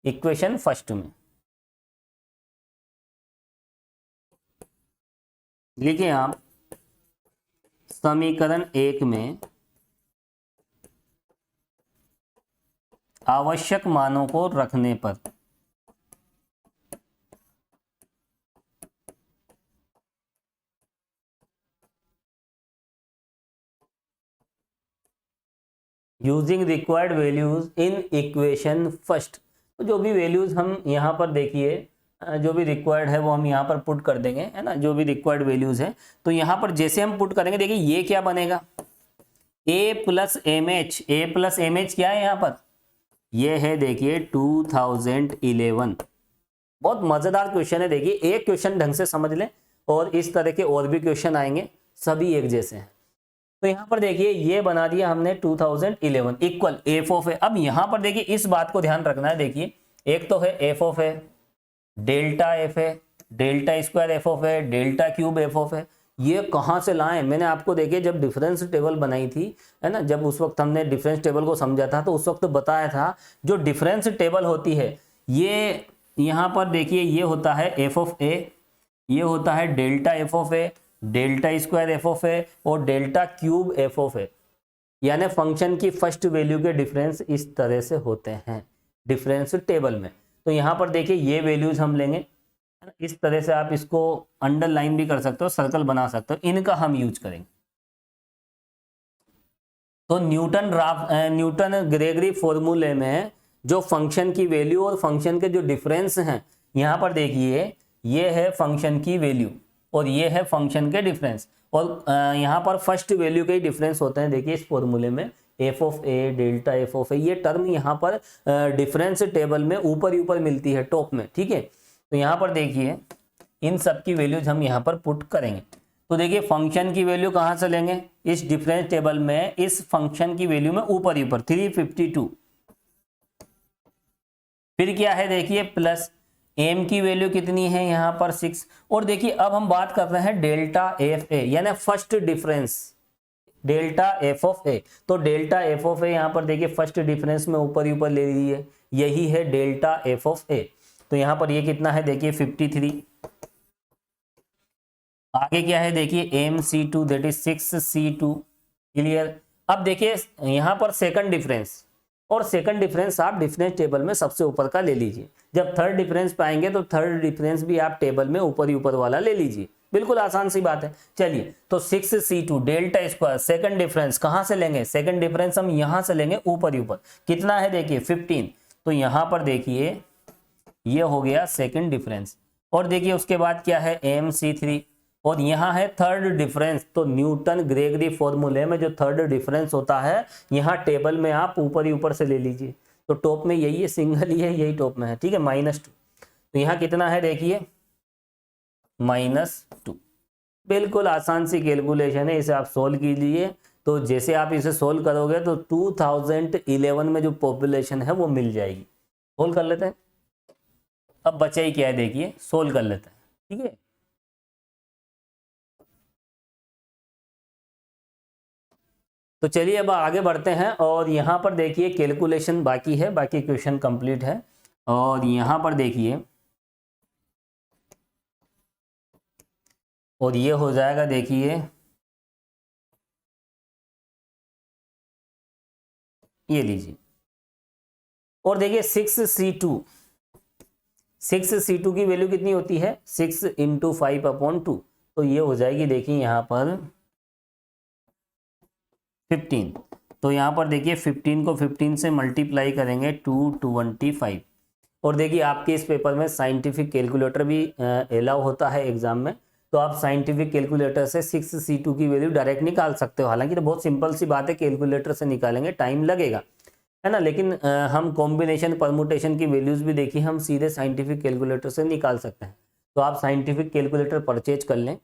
इक्वेशन फर्स्ट में लिखिए आप, समीकरण 1 में आवश्यक मानों को रखने पर using required values in equation first, तो जो भी वैल्यूज हम यहाँ पर देखिए जो भी रिक्वायर्ड है वो हम यहाँ पर पुट कर देंगे, है ना, जो भी रिक्वायर्ड वैल्यूज है तो यहाँ पर जैसे हम पुट करेंगे देखिए ये क्या बनेगा, ए प्लस एम एच, ए प्लस एम एच क्या है यहाँ पर, ये है देखिए 2011। बहुत मजेदार क्वेश्चन है, देखिए एक क्वेश्चन ढंग से समझ लें और इस तरह के और भी क्वेश्चन आएंगे, सभी एक जैसे हैं। तो यहाँ पर देखिए ये बना दिया हमने 2011 इक्वल एफ ऑफ ए। अब यहाँ पर देखिए इस बात को ध्यान रखना है, देखिए एक तो है F of a, delta F है, डेल्टा स्क्वायर एफ ऑफ है, डेल्टा क्यूब एफ ऑफ है, ये कहाँ से लाएं, मैंने आपको देखिए जब डिफरेंस टेबल बनाई थी, है ना, जब उस वक्त हमने डिफरेंस टेबल को समझा था तो उस वक्त बताया था जो डिफरेंस टेबल होती है ये यहाँ पर देखिए ये होता है एफ ऑफ ए, ये होता है delta f of a, delta square f of a और delta cube f of a, यानी फंक्शन की फर्स्ट वैल्यू के डिफरेंस इस तरह से होते हैं डिफरेंस टेबल में। तो यहाँ पर देखिए ये वैल्यूज हम लेंगे, इस तरह से आप इसको अंडरलाइन भी कर सकते हो, सर्कल बना सकते हो, इनका हम यूज करेंगे। तो न्यूटन ग्रेगरी फॉर्मूले में जो फंक्शन की वैल्यू और फंक्शन के जो डिफरेंस हैं, यहाँ पर देखिए ये है फंक्शन की वैल्यू और ये है फंक्शन के डिफरेंस, और यहाँ पर फर्स्ट वैल्यू के ही डिफरेंस होते हैं, देखिए इस फॉर्मूले में f of a, delta f of a, ये टर्म यहाँ पर डिफरेंस टेबल में ऊपर ही ऊपर मिलती है टॉप में, ठीक है। तो यहाँ पर देखिए इन सब की वैल्यूज हम यहाँ पर पुट करेंगे, तो देखिए फंक्शन की वैल्यू कहाँ से लेंगे, इस डिफरेंस टेबल में इस फंक्शन की वैल्यू में ऊपर ही ऊपर 352, फिर क्या है देखिए प्लस एम की वैल्यू कितनी है यहाँ पर 6, और देखिए अब हम बात कर रहे हैं डेल्टा एफ ए यानी first difference delta f of a, तो डेल्टा एफ ऑफ ए यहाँ पर देखिए फर्स्ट डिफरेंस में ऊपर ही ऊपर ले लीजिए, यही है डेल्टा एफ ऑफ ए। तो यहाँ पर ये कितना है देखिए 53, आगे क्या है देखिए m c two that is 6c2, clear. अब देखिए यहाँ पर सेकंड डिफरेंस, और सेकंड डिफरेंस आप डिफरेंस टेबल में सबसे ऊपर का ले लीजिए, जब थर्ड डिफरेंस पाएंगे तो थर्ड डिफरेंस भी आप टेबल में ऊपर ही ऊपर वाला ले लीजिए, बिल्कुल आसान सी बात है। चलिए तो 6c2 delta square, second difference कहाँ से लेंगे, सेकंड डिफरेंस हम यहाँ से लेंगे ऊपर ही ऊपर, कितना है देखिए 15, तो यहाँ पर देखिए ये हो गया सेकंड डिफरेंस, और देखिए उसके बाद क्या है MC3, और यहाँ है थर्ड डिफरेंस। तो न्यूटन ग्रेगरी फॉर्मूले में जो थर्ड डिफरेंस होता है यहाँ टेबल में आप ऊपर ही ऊपर से ले लीजिए, तो टॉप में यही है, सिंगल ही है, यही टॉप में है, ठीक है, -2। तो यहाँ कितना है देखिए -2, बिल्कुल आसान सी कैलकुलेशन है, इसे आप सोल्व कीजिए। तो जैसे आप इसे सोल्व करोगे तो 2011 में जो पॉपुलेशन है वो मिल जाएगी। सोल्व कर लेते हैं, अब बचा ही क्या है देखिए, सोल्व कर लेते हैं, ठीक है। तो चलिए अब आगे बढ़ते हैं, और यहाँ पर देखिए कैलकुलेशन बाकी है, बाकी क्वेश्चन कंप्लीट है, और यहाँ पर देखिए और ये हो जाएगा देखिए ये लीजिए, और देखिए 6c2 की वैल्यू कितनी होती है 6 × 5/2, तो ये हो जाएगी देखिए यहाँ पर 15। तो यहाँ पर देखिए 15 को 15 से मल्टीप्लाई करेंगे 225, और देखिए आपके इस पेपर में साइंटिफिक कैलकुलेटर भी अलाउ होता है एग्जाम में, तो आप साइंटिफिक कैलकुलेटर से 6c2 की वैल्यू डायरेक्ट निकाल सकते हो। हालांकि तो बहुत सिंपल सी बात है, कैलकुलेटर से निकालेंगे टाइम लगेगा, है ना, लेकिन हम कॉम्बिनेशन परमुटेशन की वैल्यूज भी देखिए हम सीधे साइंटिफिक कैलकुलेटर से निकाल सकते हैं। तो आप साइंटिफिक कैलकुलेटर परचेज कर लें,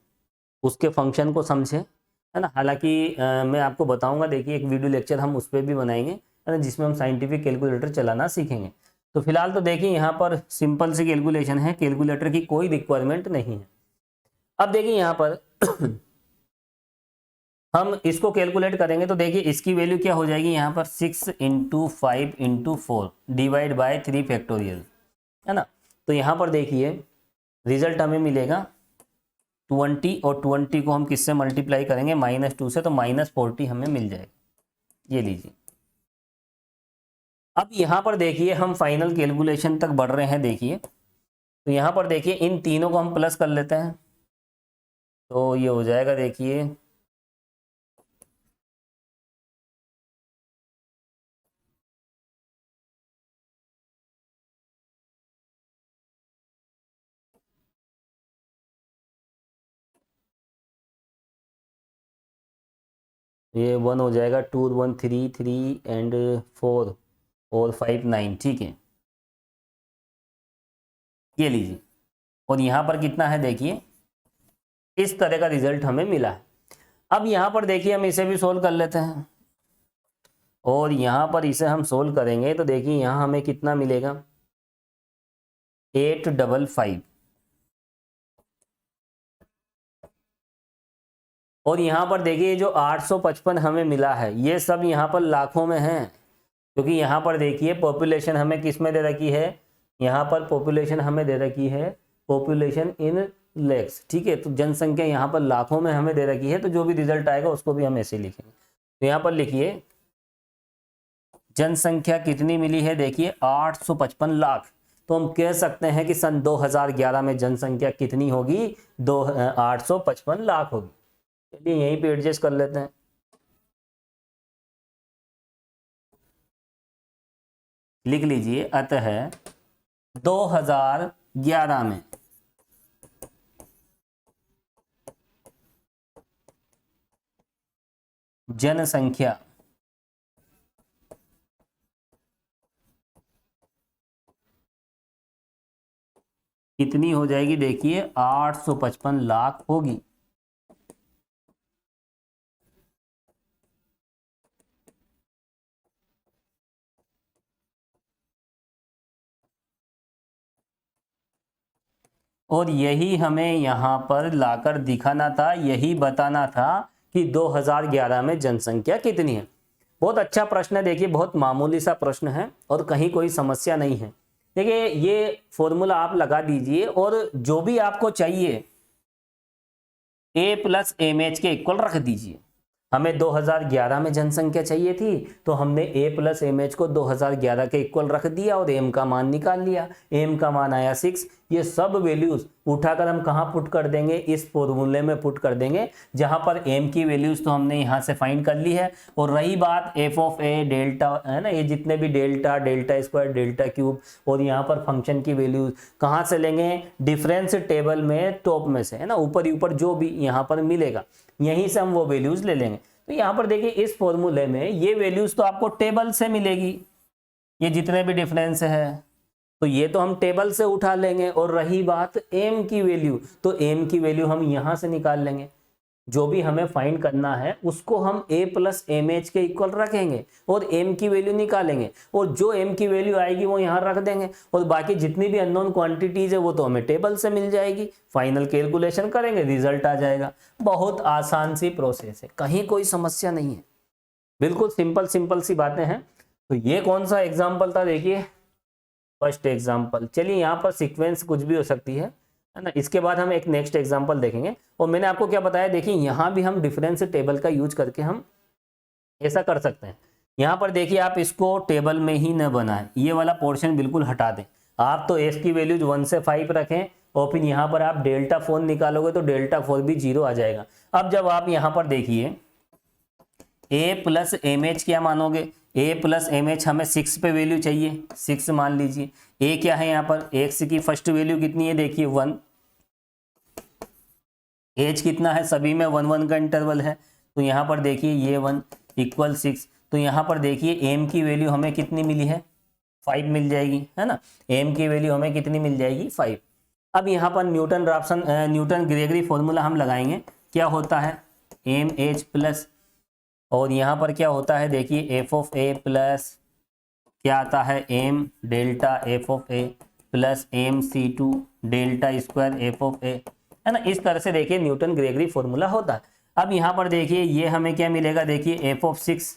उसके फंक्शन को समझें, है ना। हालांकि मैं आपको बताऊंगा, देखिए एक वीडियो लेक्चर हम उस पर भी बनाएंगे, है ना, जिसमें हम साइंटिफिक कैलकुलेटर चलाना सीखेंगे। तो फिलहाल तो देखिए यहाँ पर सिंपल सी कैलकुलेशन है, कैलकुलेटर की कोई रिक्वायरमेंट नहीं है। अब देखिए यहाँ पर हम इसको कैलकुलेट करेंगे तो देखिए इसकी वैल्यू क्या हो जाएगी, यहाँ पर 6 into 5 into 4 divide by 3 factorial, है ना। तो यहाँ पर देखिए रिजल्ट हमें मिलेगा 20, और 20 को हम किससे मल्टीप्लाई करेंगे, -2 से, तो -40 हमें मिल जाएगा। ये लीजिए। अब यहाँ पर देखिए हम फाइनल कैलकुलेशन तक बढ़ रहे हैं। देखिए तो यहाँ पर देखिए इन तीनों को हम प्लस कर लेते हैं, तो ये हो जाएगा, देखिए ये 1 हो जाएगा, 2 1 3 3 एंड 4 और 5 9, ठीक है, ये लीजिए। और यहाँ पर कितना है, देखिए इस तरह का रिजल्ट हमें मिला है। अब यहाँ पर देखिए हम इसे भी सोल्व कर लेते हैं, और यहाँ पर इसे हम सोल्व करेंगे तो देखिए यहाँ हमें कितना मिलेगा, 855, और यहाँ पर देखिए जो 855 हमें मिला है ये सब यहाँ पर लाखों में है, क्योंकि यहाँ पर देखिए पॉपुलेशन हमें किस में दे रखी है, यहाँ पर पॉपुलेशन हमें दे रखी है पॉपुलेशन इन लैक्स, ठीक है। तो जनसंख्या यहाँ पर लाखों में हमें दे रखी है, तो जो भी रिजल्ट आएगा उसको भी हम ऐसे लिखेंगे। तो यहाँ पर लिखिए जनसंख्या कितनी मिली है, देखिए 855 लाख। तो हम कह सकते हैं कि सन 2011 में जनसंख्या कितनी होगी, 855 लाख होगी। चलिए यहीं पे एडजस्ट कर लेते हैं, लिख लीजिए। अतः 2011 में जनसंख्या कितनी हो जाएगी, देखिए 855 लाख होगी। और यही हमें यहाँ पर लाकर दिखाना था, यही बताना था कि 2011 में जनसंख्या कितनी है। बहुत अच्छा प्रश्न है, देखिए बहुत मामूली सा प्रश्न है और कहीं कोई समस्या नहीं है। देखिए ये फॉर्मूला आप लगा दीजिए, और जो भी आपको चाहिए a प्लस एम एच के इक्वल रख दीजिए। हमें 2011 में जनसंख्या चाहिए थी, तो हमने a प्लस एम एच को 2011 के इक्वल रख दिया और m का मान निकाल लिया। m का मान आया 6। ये सब वैल्यूज उठाकर हम कहाँ पुट कर देंगे, इस फॉर्मूले में पुट कर देंगे, जहां पर m की वैल्यूज तो हमने यहाँ से फाइंड कर ली है। और रही बात f ऑफ a डेल्टा, है ना, ये जितने भी delta, delta square, delta cube, और यहाँ पर फंक्शन की वैल्यूज कहाँ से लेंगे, डिफरेंस टेबल में टॉप में से, है ना, ऊपर ऊपर जो भी यहाँ पर मिलेगा यहीं से हम वो वैल्यूज ले लेंगे। तो यहाँ पर देखिए इस फॉर्मूले में ये वैल्यूज तो आपको टेबल से मिलेगी, ये जितने भी डिफरेंस है तो ये तो हम टेबल से उठा लेंगे। और रही बात m की वैल्यू, तो m की वैल्यू हम यहाँ से निकाल लेंगे। जो भी हमें फाइंड करना है उसको हम a प्लस एम एच के इक्वल रखेंगे और m की वैल्यू निकालेंगे, और जो m की वैल्यू आएगी वो यहाँ रख देंगे, और बाकी जितनी भी अननोन क्वांटिटीज है वो तो हमें टेबल से मिल जाएगी। फाइनल कैलकुलेशन करेंगे, रिजल्ट आ जाएगा। बहुत आसान सी प्रोसेस है, कहीं कोई समस्या नहीं है, बिल्कुल सिंपल सिंपल सी बातें हैं। तो ये कौन सा एग्जाम्पल था, देखिए फर्स्ट एग्जाम्पल। चलिए यहाँ पर सीक्वेंस कुछ भी हो सकती है ना। इसके बाद हम एक नेक्स्ट एग्जांपल देखेंगे। और मैंने आपको क्या बताया, देखिए यहाँ भी हम डिफरेंस टेबल का यूज करके हम ऐसा कर सकते हैं। यहाँ पर देखिए आप इसको टेबल में ही न बनाएं, ये वाला पोर्शन बिल्कुल हटा दें। आप तो एस की वैल्यूज 1 से 5 रखें, और फिर यहाँ पर आप डेल्टा 4 निकालोगे तो डेल्टा 4 भी 0 आ जाएगा। अब जब आप यहाँ पर देखिए a प्लस एम एच क्या मानोगे, a प्लस एम एच हमें 6 पे वैल्यू चाहिए, 6 मान लीजिए। a क्या है यहाँ पर, x की फर्स्ट वैल्यू कितनी है, देखिए 1, एज कितना है, सभी में 1 1 का इंटरवल है, तो यहाँ पर देखिए ये 1 इक्वल 6, तो यहाँ पर देखिए एम की वैल्यू हमें कितनी मिली है, 5 मिल जाएगी, है ना। एम की वैल्यू हमें कितनी मिल जाएगी, 5। अब यहाँ पर न्यूटन ग्रेगरी फॉर्मूला हम लगाएंगे। क्या होता है, एम एच प्लस, और यहाँ पर क्या होता है देखिए एफ ऑफ ए प्लस क्या आता है, m delta f of a plus m c two delta square f of a, है ना। इस तरह से देखिए न्यूटन ग्रेगरी फॉर्मूला होता है। अब यहाँ पर देखिए ये हमें क्या मिलेगा, देखिए एफ ऑफ 6,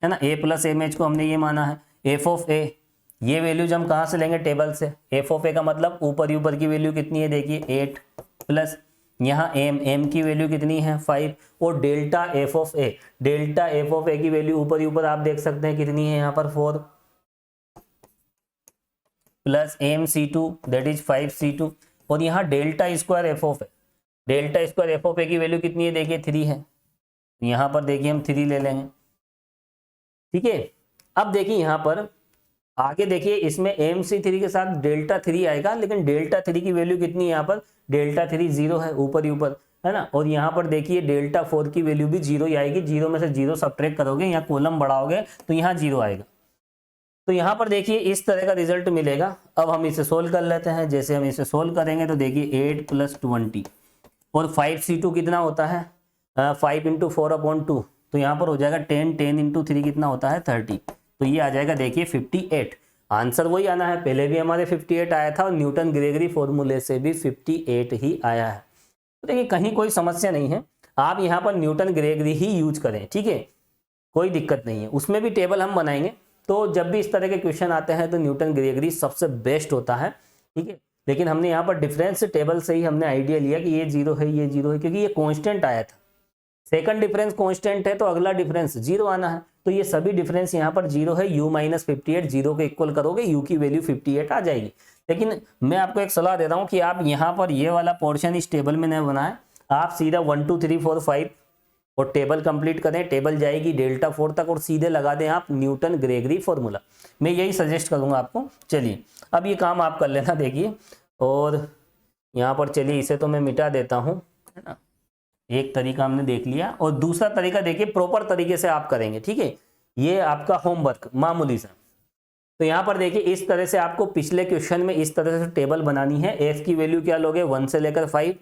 है ना, ए प्लस एम एच को हमने ये माना है। एफ ऑफ ए, ये वैल्यूज हम कहाँ से लेंगे, टेबल से। एफ ऑफ ए का मतलब ऊपर की वैल्यू कितनी है, देखिए 8 प्लस यहाँ एम की वैल्यू कितनी है, 5, और delta f of a, delta f of a की वैल्यू ऊपर आप देख सकते हैं कितनी है यहाँ पर 4 plus m c two that is 5c2, और यहाँ delta square f of a, delta square f of a की वैल्यू कितनी है, देखिए 3 है, यहाँ पर देखिए हम 3 ले लेंगे, ठीक है। अब देखिए यहाँ पर आगे देखिए इसमें एम सी 3 के साथ डेल्टा 3 आएगा, लेकिन डेल्टा 3 की वैल्यू कितनी है यहाँ पर, डेल्टा 3 0 है, ऊपर है ना। और यहाँ पर देखिए डेल्टा 4 की वैल्यू भी 0 ही आएगी, 0 में से 0 सब्ट्रैक्ट करोगे, यहाँ कॉलम बढ़ाओगे तो यहाँ 0 आएगा। तो यहाँ पर देखिए इस तरह का रिजल्ट मिलेगा। अब हम इसे सोल्व कर लेते हैं। जैसे हम इसे सोल्व करेंगे तो देखिए 8 + 20 और 5c2 कितना होता है, 5 × 4/2, तो यहाँ पर हो जाएगा 10 × 3 कितना होता है, 30, तो ये आ जाएगा देखिए 58। आंसर वही आना है, पहले भी हमारे 58 आया था और न्यूटन ग्रेगरी फॉर्मूले से भी 58 ही आया है। तो देखिए कहीं कोई समस्या नहीं है, आप यहाँ पर न्यूटन ग्रेगरी ही यूज करें, ठीक है, कोई दिक्कत नहीं है। उसमें भी टेबल हम बनाएंगे, तो जब भी इस तरह के क्वेश्चन आते हैं तो न्यूटन ग्रेगरी सबसे बेस्ट होता है, ठीक है। लेकिन हमने यहाँ पर डिफरेंस टेबल से ही हमने आइडिया लिया कि ये 0 है, ये 0 है, क्योंकि ये कांस्टेंट आया था। सेकंड डिफरेंस कांस्टेंट है तो अगला डिफरेंस 0 आना है, तो ये सभी डिफरेंस यहाँ पर 0 है। u - 58 0 के इक्वल करोगे, u की वैल्यू 58 आ जाएगी। लेकिन मैं आपको एक सलाह दे रहा हूँ कि आप यहाँ पर ये वाला पोर्शन इस टेबल में नहीं बनाए, आप सीधा 1 2 3 4 5 और टेबल कंप्लीट करें, टेबल जाएगी डेल्टा 4 तक और सीधे लगा दें आप न्यूटन ग्रेगरी फॉर्मूला। मैं यही सजेस्ट करूँगा आपको। चलिए अब ये काम आप कर लेना, देखिए। और यहाँ पर चलिए इसे तो मैं मिटा देता हूँ, है ना। एक तरीका हमने देख लिया, और दूसरा तरीका देखिए प्रॉपर तरीके से आप करेंगे, ठीक है। ये आपका होमवर्क मामूली सा। तो यहाँ पर देखिए इस तरह से आपको पिछले क्वेश्चन में इस तरह से टेबल बनानी है। एफ की वैल्यू क्या लोगे, 1 से लेकर 5,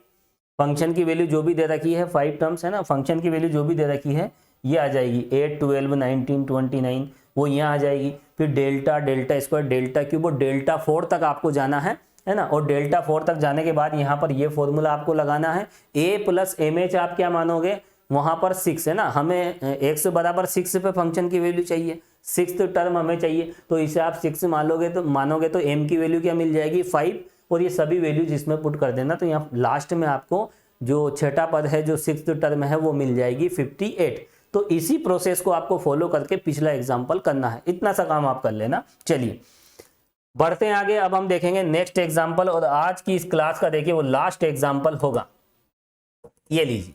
फंक्शन की वैल्यू जो भी दे रखी है, 5 टर्म्स है ना, फंक्शन की वैल्यू जो भी दे रखी है ये आ जाएगी 8 12 19 29, वो यहाँ आ जाएगी। फिर डेल्टा स्क्वायर डेल्टा क्यूब और डेल्टा 4 तक आपको जाना है ना। और डेल्टा 4 तक जाने के बाद यहाँ पर ये फॉर्मूला आपको लगाना है। a + mh आप क्या मानोगे, वहाँ पर 6 है ना, हमें x = 6 पे फंक्शन की वैल्यू चाहिए, 6th टर्म हमें चाहिए, तो इसे आप 6 मानोगे तो m की वैल्यू क्या मिल जाएगी, 5, और ये सभी वैल्यूज इसमें पुट कर देना। तो यहाँ लास्ट में आपको जो छठा पद है, जो 6th टर्म है, वो मिल जाएगी 58। तो इसी प्रोसेस को आपको फॉलो करके पिछला एग्जाम्पल करना है, इतना सा काम आप कर लेना। चलिए बढ़ते हैं आगे। अब हम देखेंगे नेक्स्ट एग्जाम्पल, और आज की इस क्लास का देखिए वो लास्ट एग्जाम्पल होगा। ये लीजिए,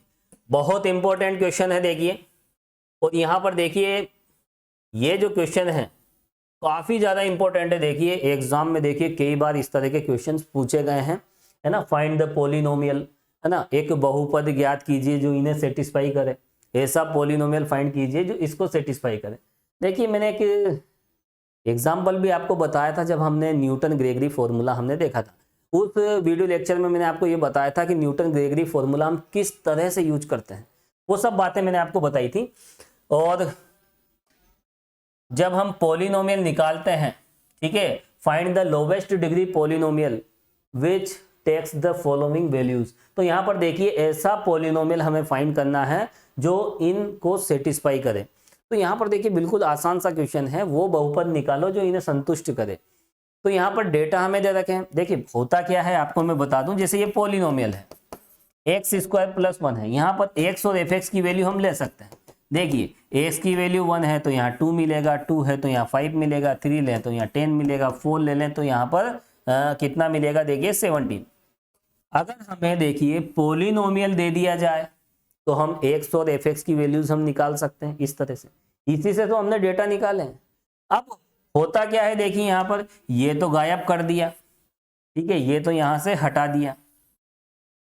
बहुत इंपॉर्टेंट क्वेश्चन है देखिए। और यहाँ पर देखिए ये जो क्वेश्चन है काफी ज्यादा इंपॉर्टेंट है। देखिए एग्जाम में देखिए कई बार इस तरह के क्वेश्चन पूछे गए हैं, है ना। फाइंड द पॉलिनोमियल, है ना, एक बहुपद ज्ञात कीजिए जो इन्हें सेटिस्फाई करे, ऐसा पॉलिनोमियल फाइंड कीजिए जो इसको सेटिस्फाई करे। देखिए मैंने एक एग्जाम्पल भी आपको बताया था जब हमने न्यूटन ग्रेगरी फॉर्मूला हमने देखा था। उस वीडियो लेक्चर में मैंने आपको ये बताया था कि न्यूटन ग्रेगरी फॉर्मूला हम किस तरह से यूज करते हैं, वो सब बातें मैंने आपको बताई थी। और जब हम पॉलिनोमियल निकालते हैं, ठीक है, find the lowest degree polynomial which takes the following values, तो यहाँ पर देखिए ऐसा पॉलिनोमियल हमें फाइंड करना है जो इनको सेटिस्फाई करे। तो यहाँ पर देखिए बिल्कुल आसान सा क्वेश्चन है, वो बहुपद निकालो जो इन्हें संतुष्ट करे। तो यहाँ पर डेटा हमें दे रखे हैं। देखिए होता क्या है आपको मैं बता दूं, जैसे ये पॉलिनोमियल है x² + 1 है, यहाँ पर x और fx की वैल्यू हम ले सकते हैं। देखिए x की वैल्यू 1 है तो यहाँ 2 मिलेगा, 2 है तो यहाँ 5 मिलेगा, 3 लें तो यहाँ 10 मिलेगा, 4 ले लें तो यहाँ पर कितना मिलेगा, देखिए 17। अगर हमें देखिए पॉलिनोमियल दे दिया जाए तो हम x और fx की वैल्यूज हम निकाल सकते हैं इस तरह से। इसी से तो हमने डेटा निकाले हैं। अब होता क्या है, देखिए यहाँ पर ये तो गायब कर दिया, ठीक है, ये तो यहाँ से हटा दिया,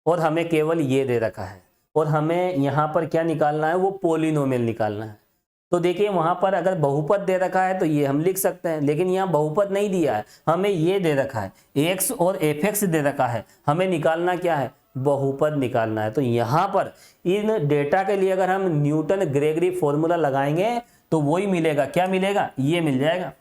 और हमें केवल ये दे रखा है, और हमें यहाँ पर क्या निकालना है, वो पोलिनोमियल निकालना है। तो देखिए वहाँ पर अगर बहुपद दे रखा है तो ये हम लिख सकते हैं, लेकिन यहाँ बहुपद नहीं दिया है, हमें ये दे रखा है x और fx दे रखा है, हमें निकालना क्या है, बहुपद निकालना है। तो यहाँ पर इन डेटा के लिए अगर हम न्यूटन ग्रेगरी फॉर्मूला लगाएंगे तो वही मिलेगा, क्या मिलेगा, ये मिल जाएगा।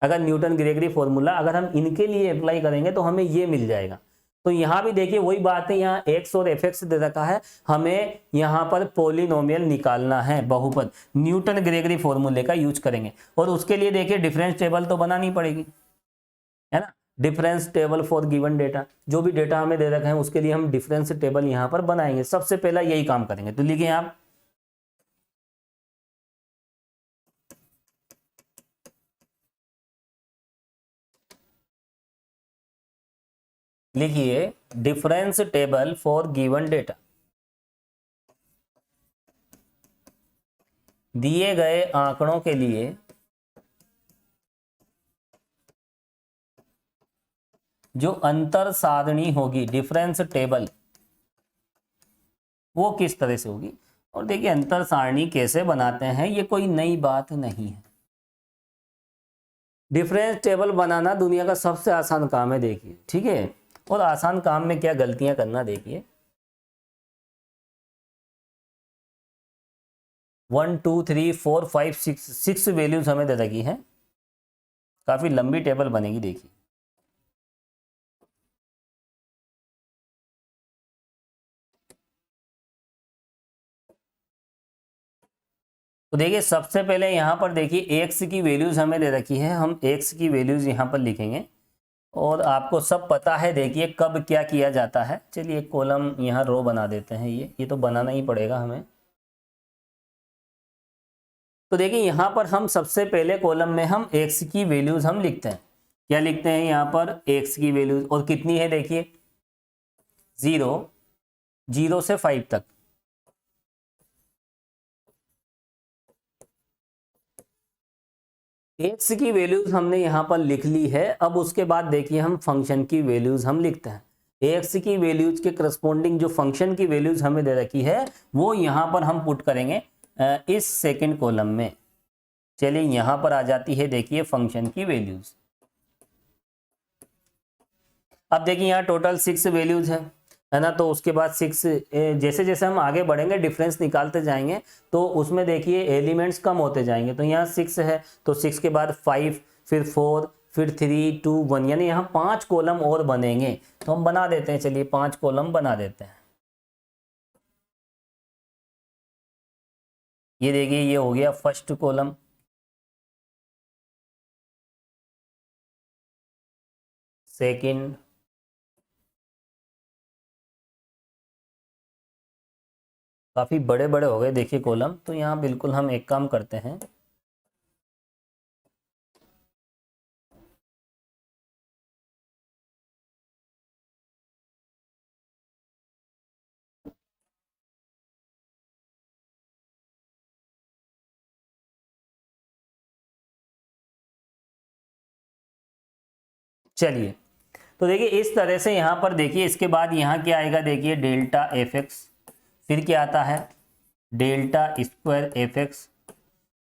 अगर न्यूटन ग्रेगरी फॉर्मूला अगर हम इनके लिए अप्लाई करेंगे तो हमें ये मिल जाएगा। तो यहाँ भी देखिए वही बात है, यहाँ x और fx दे रखा है, हमें यहाँ पर पोलिनोमियल निकालना है, बहुपद, न्यूटन ग्रेगरी फॉर्मूले का यूज करेंगे। और उसके लिए देखिए डिफरेंस टेबल तो बनानी पड़ेगी, है ना, difference table for given data, जो भी डेटा हमें दे रखे हैं उसके लिए हम डिफरेंस टेबल यहाँ पर बनाएंगे। सबसे पहला यही काम करेंगे। तो लिखिए आप, लिखिए difference table for given data. दिए गए आंकड़ों के लिए जो अंतर सारणी होगी, डिफरेंस टेबल, वो किस तरह से होगी। और देखिए अंतर सारणी कैसे बनाते हैं, ये कोई नई बात नहीं है। डिफरेंस टेबल बनाना दुनिया का सबसे आसान काम है, देखिए, ठीक है। और आसान काम में क्या गलतियां करना, देखिए 1 2 3 4 5 6 वैल्यूज हमें दे रखी है, काफी लंबी टेबल बनेगी। देखिए तो देखिए सबसे पहले यहाँ पर देखिए x की वैल्यूज हमें दे रखी है, हम x की वैल्यूज यहाँ पर लिखेंगे। और आपको सब पता है देखिए कब क्या किया जाता है। चलिए एक कॉलम यहाँ रो बना देते हैं, ये तो बनाना ही पड़ेगा हमें। तो देखिए यहाँ पर हम सबसे पहले कॉलम में हम x की वैल्यूज हम लिखते हैं। क्या लिखते हैं यहाँ पर, x की वैल्यूज, और कितनी है देखिए 0 से 5 तक। एक्स की वैल्यूज हमने यहाँ पर लिख ली है। अब उसके बाद देखिए हम फंक्शन की वैल्यूज हम लिखते हैं। एक्स की वैल्यूज के करस्पॉन्डिंग जो फंक्शन की वैल्यूज हमें दे रखी है वो यहाँ पर हम पुट करेंगे इस सेकंड कॉलम में। चलिए यहाँ पर आ जाती है देखिए फंक्शन की वैल्यूज। अब देखिए यहाँ टोटल 6 वैल्यूज है ना। तो उसके बाद 6 जैसे जैसे हम आगे बढ़ेंगे डिफरेंस निकालते जाएंगे तो उसमें देखिए एलिमेंट्स कम होते जाएंगे। तो यहाँ 6 है तो 6 के बाद 5, फिर 4, फिर 3 2 1, यानी यहाँ 5 कॉलम और बनेंगे। तो हम बना देते हैं, चलिए 5 कॉलम बना देते हैं। ये देखिए ये हो गया फर्स्ट कॉलम, सेकंड, काफी बड़े बड़े हो गए देखिए कॉलम। तो यहाँ बिल्कुल हम एक काम करते हैं, चलिए। तो देखिए इस तरह से यहाँ पर देखिए इसके बाद यहाँ क्या आएगा देखिए डेल्टा एफ एक्स, फिर क्या आता है डेल्टा स्क्वायर एफ एक्स।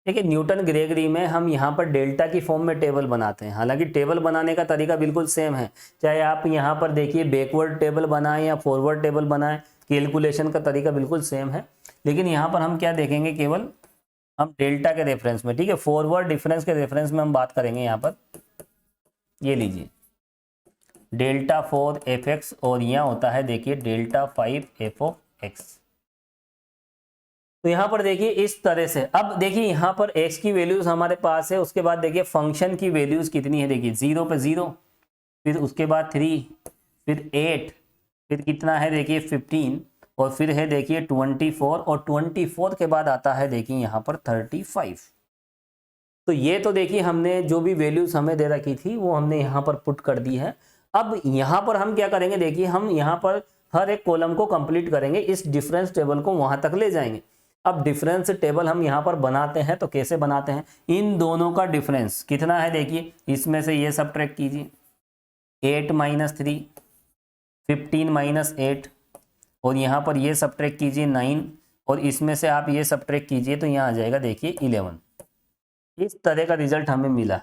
देखिए न्यूटन ग्रेगरी में हम यहाँ पर डेल्टा की फॉर्म में टेबल बनाते हैं। हालांकि टेबल बनाने का तरीका बिल्कुल सेम है, चाहे आप यहाँ पर देखिए बैकवर्ड टेबल बनाएं या फॉरवर्ड टेबल बनाएं, कैलकुलेशन का तरीका बिल्कुल सेम है। लेकिन यहाँ पर हम क्या देखेंगे, केवल हम डेल्टा के रेफरेंस में, ठीक है, फॉरवर्ड डिफरेंस के रेफरेंस में हम बात करेंगे। यहाँ पर ये लीजिए डेल्टा 4 एफ एक्स और यहाँ होता है देखिए डेल्टा 5 एफ ऑफ एक्स। तो यहाँ पर देखिए इस तरह से। अब देखिए यहाँ पर x की वैल्यूज हमारे पास है, उसके बाद देखिए फंक्शन की वैल्यूज कितनी है, देखिए 0 पे 0, फिर उसके बाद 3, फिर 8, फिर कितना है देखिए 15, और फिर है देखिए 24, और 24 के बाद आता है देखिए यहाँ पर 35। तो ये तो देखिए हमने जो भी वैल्यूज हमें दे रखी थी वो हमने यहाँ पर पुट कर दी है। अब यहाँ पर हम क्या करेंगे, देखिए हम यहाँ पर हर एक कॉलम को कंप्लीट करेंगे, इस डिफरेंस टेबल को वहां तक ले जाएंगे। अब डिफरेंस टेबल हम यहाँ पर बनाते हैं, तो कैसे बनाते हैं, इन दोनों का डिफरेंस कितना है देखिए, इसमें से ये सब्ट्रैक्ट कीजिए, 8 - 3, 15 - 8, और यहाँ पर ये सब्ट्रैक्ट कीजिए 9 और इसमें से आप ये सब्ट्रैक्ट कीजिए तो यहाँ आ जाएगा देखिए 11। इस तरह का रिजल्ट हमें मिला।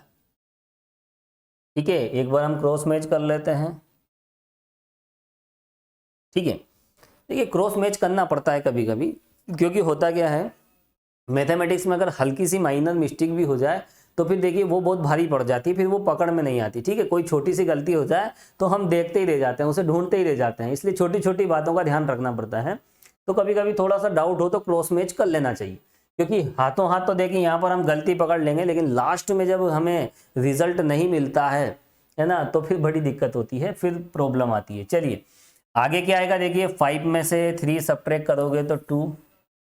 ठीक है, एक बार हम क्रॉस मैच कर लेते हैं। ठीक है, देखिए क्रॉस मैच करना पड़ता है कभी कभी, क्योंकि होता क्या है मैथमेटिक्स में अगर हल्की सी माइनर मिस्टेक भी हो जाए तो फिर देखिए वो बहुत भारी पड़ जाती है, फिर वो पकड़ में नहीं आती। ठीक है, कोई छोटी सी गलती हो जाए तो हम देखते ही रह जाते हैं, उसे ढूंढते ही रह जाते हैं, इसलिए छोटी छोटी बातों का ध्यान रखना पड़ता है। तो कभी कभी थोड़ा सा डाउट हो तो क्रॉस मैच कर लेना चाहिए, क्योंकि हाथों हाथ तो देखिए यहाँ पर हम गलती पकड़ लेंगे, लेकिन लास्ट में जब हमें रिजल्ट नहीं मिलता है ना, तो फिर बड़ी दिक्कत होती है, फिर प्रॉब्लम आती है। चलिए आगे क्या आएगा देखिए, 5 में से 3 सब्ट्रैक्ट करोगे तो 2,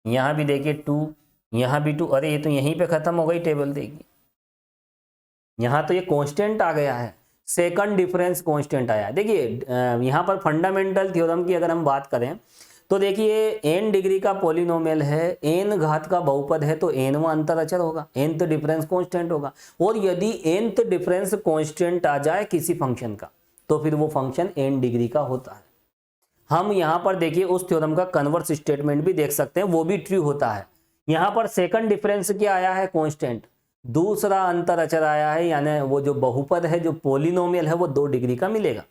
यहाँ भी देखिए 2, यहाँ भी 2। अरे ये तो यहीं पे खत्म हो गई टेबल, देखिए यहाँ तो ये कांस्टेंट आ गया है, सेकंड डिफरेंस कांस्टेंट आया। देखिए यहाँ पर फंडामेंटल थ्योरम की अगर हम बात करें तो देखिए n डिग्री का पॉलिनोमियल है, n घात का बहुपद है, तो nवां अंतर अचर होगा, nth डिफरेंस कांस्टेंट होगा। और यदि nth डिफरेंस कांस्टेंट आ जाए किसी फंक्शन का तो फिर वो फंक्शन n डिग्री का होता है। हम यहाँ पर देखिए उस थ्योरम का कन्वर्स स्टेटमेंट भी देख सकते हैं, वो भी ट्रू होता है। यहाँ पर सेकंड डिफरेंस क्या आया है, कांस्टेंट, दूसरा अंतर अचर आया है, यानी वो जो बहुपद है, जो पॉलिनोमियल है, वो 2 डिग्री का मिलेगा।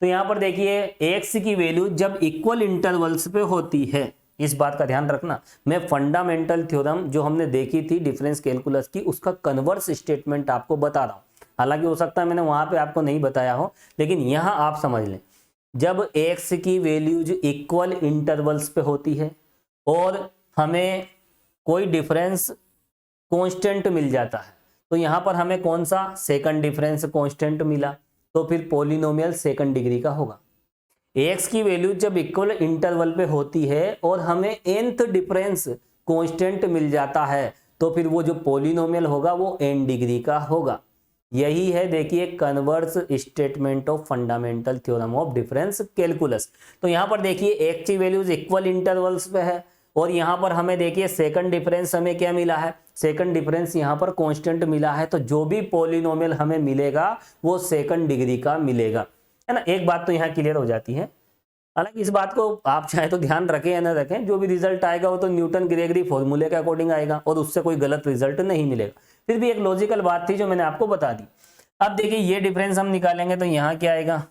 तो यहाँ पर देखिए x की वैल्यू जब इक्वल इंटरवल्स पे होती है, इस बात का ध्यान रखना। मैं फंडामेंटल थ्योरम जो हमने देखी थी डिफरेंस कैलकुलस की, उसका कन्वर्स स्टेटमेंट आपको बता रहा हूँ। हालांकि हो सकता है मैंने वहां पे आपको नहीं बताया हो, लेकिन यहाँ आप समझ लें, जब x की वैल्यूज इक्वल इंटरवल्स पे होती है और हमें कोई डिफरेंस कांस्टेंट मिल जाता है, तो यहाँ पर हमें कौन सा, सेकंड डिफरेंस कांस्टेंट मिला, तो फिर पॉलिनोमियल सेकंड डिग्री का होगा। x की वैल्यू जब इक्वल इंटरवल पे होती है और हमें nth डिफरेंस कांस्टेंट मिल जाता है, तो फिर वो जो पॉलिनोमियल होगा वो n डिग्री का होगा। यही है देखिए converse statement of fundamental theorem of difference calculus. तो यहाँ पर देखिए x की वैल्यूज इक्वल इंटरवल्स पे है और यहाँ पर हमें देखिए सेकंड डिफरेंस हमें क्या मिला है, सेकंड डिफरेंस यहाँ पर कांस्टेंट मिला है, तो जो भी पॉलिनोमियल हमें मिलेगा वो सेकंड डिग्री का मिलेगा, है ना। एक बात तो यहाँ क्लियर हो जाती है। हालांकि इस बात को आप चाहे तो ध्यान रखें या ना रखें, जो भी रिजल्ट आएगा वो तो न्यूटन ग्रेगरी फॉर्मूले के अकॉर्डिंग आएगा और उससे कोई गलत रिजल्ट नहीं मिलेगा। फिर भी एक लॉजिकल बात थी जो मैंने आपको बता दी। अब देखिए ये डिफरेंस हम निकालेंगे तो यहाँ क्या आएगा,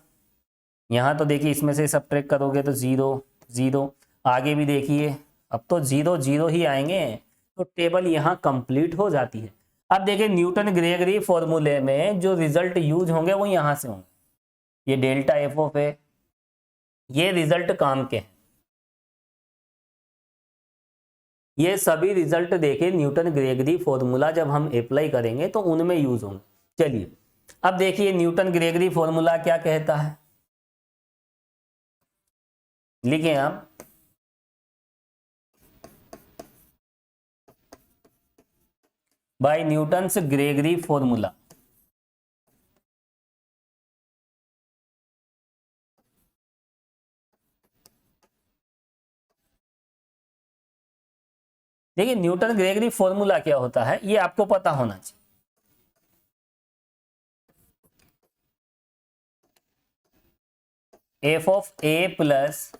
यहाँ तो देखिए इसमें से सब्ट्रैक्ट करोगे तो 0 0, आगे भी देखिए अब तो 0 0 ही आएंगे, तो टेबल यहाँ कंप्लीट हो जाती है। अब देखिए न्यूटन ग्रेगरी फॉर्मूले में जो रिजल्ट यूज होंगे वो यहाँ से होंगे, ये डेल्टा एफ ऑफ है, ये रिजल्ट काम के हैं, ये सभी रिजल्ट देखे न्यूटन ग्रेगरी फॉर्मूला जब हम अप्लाई करेंगे तो उनमें यूज होंगे। चलिए अब देखिए न्यूटन ग्रेगरी फॉर्मूला क्या कहता है, लिखें आप, बाय न्यूटन्स ग्रेगरी फॉर्मूला। देखिए न्यूटन ग्रेगरी फॉर्मूला क्या होता है ये आपको पता होना चाहिए। F of a plus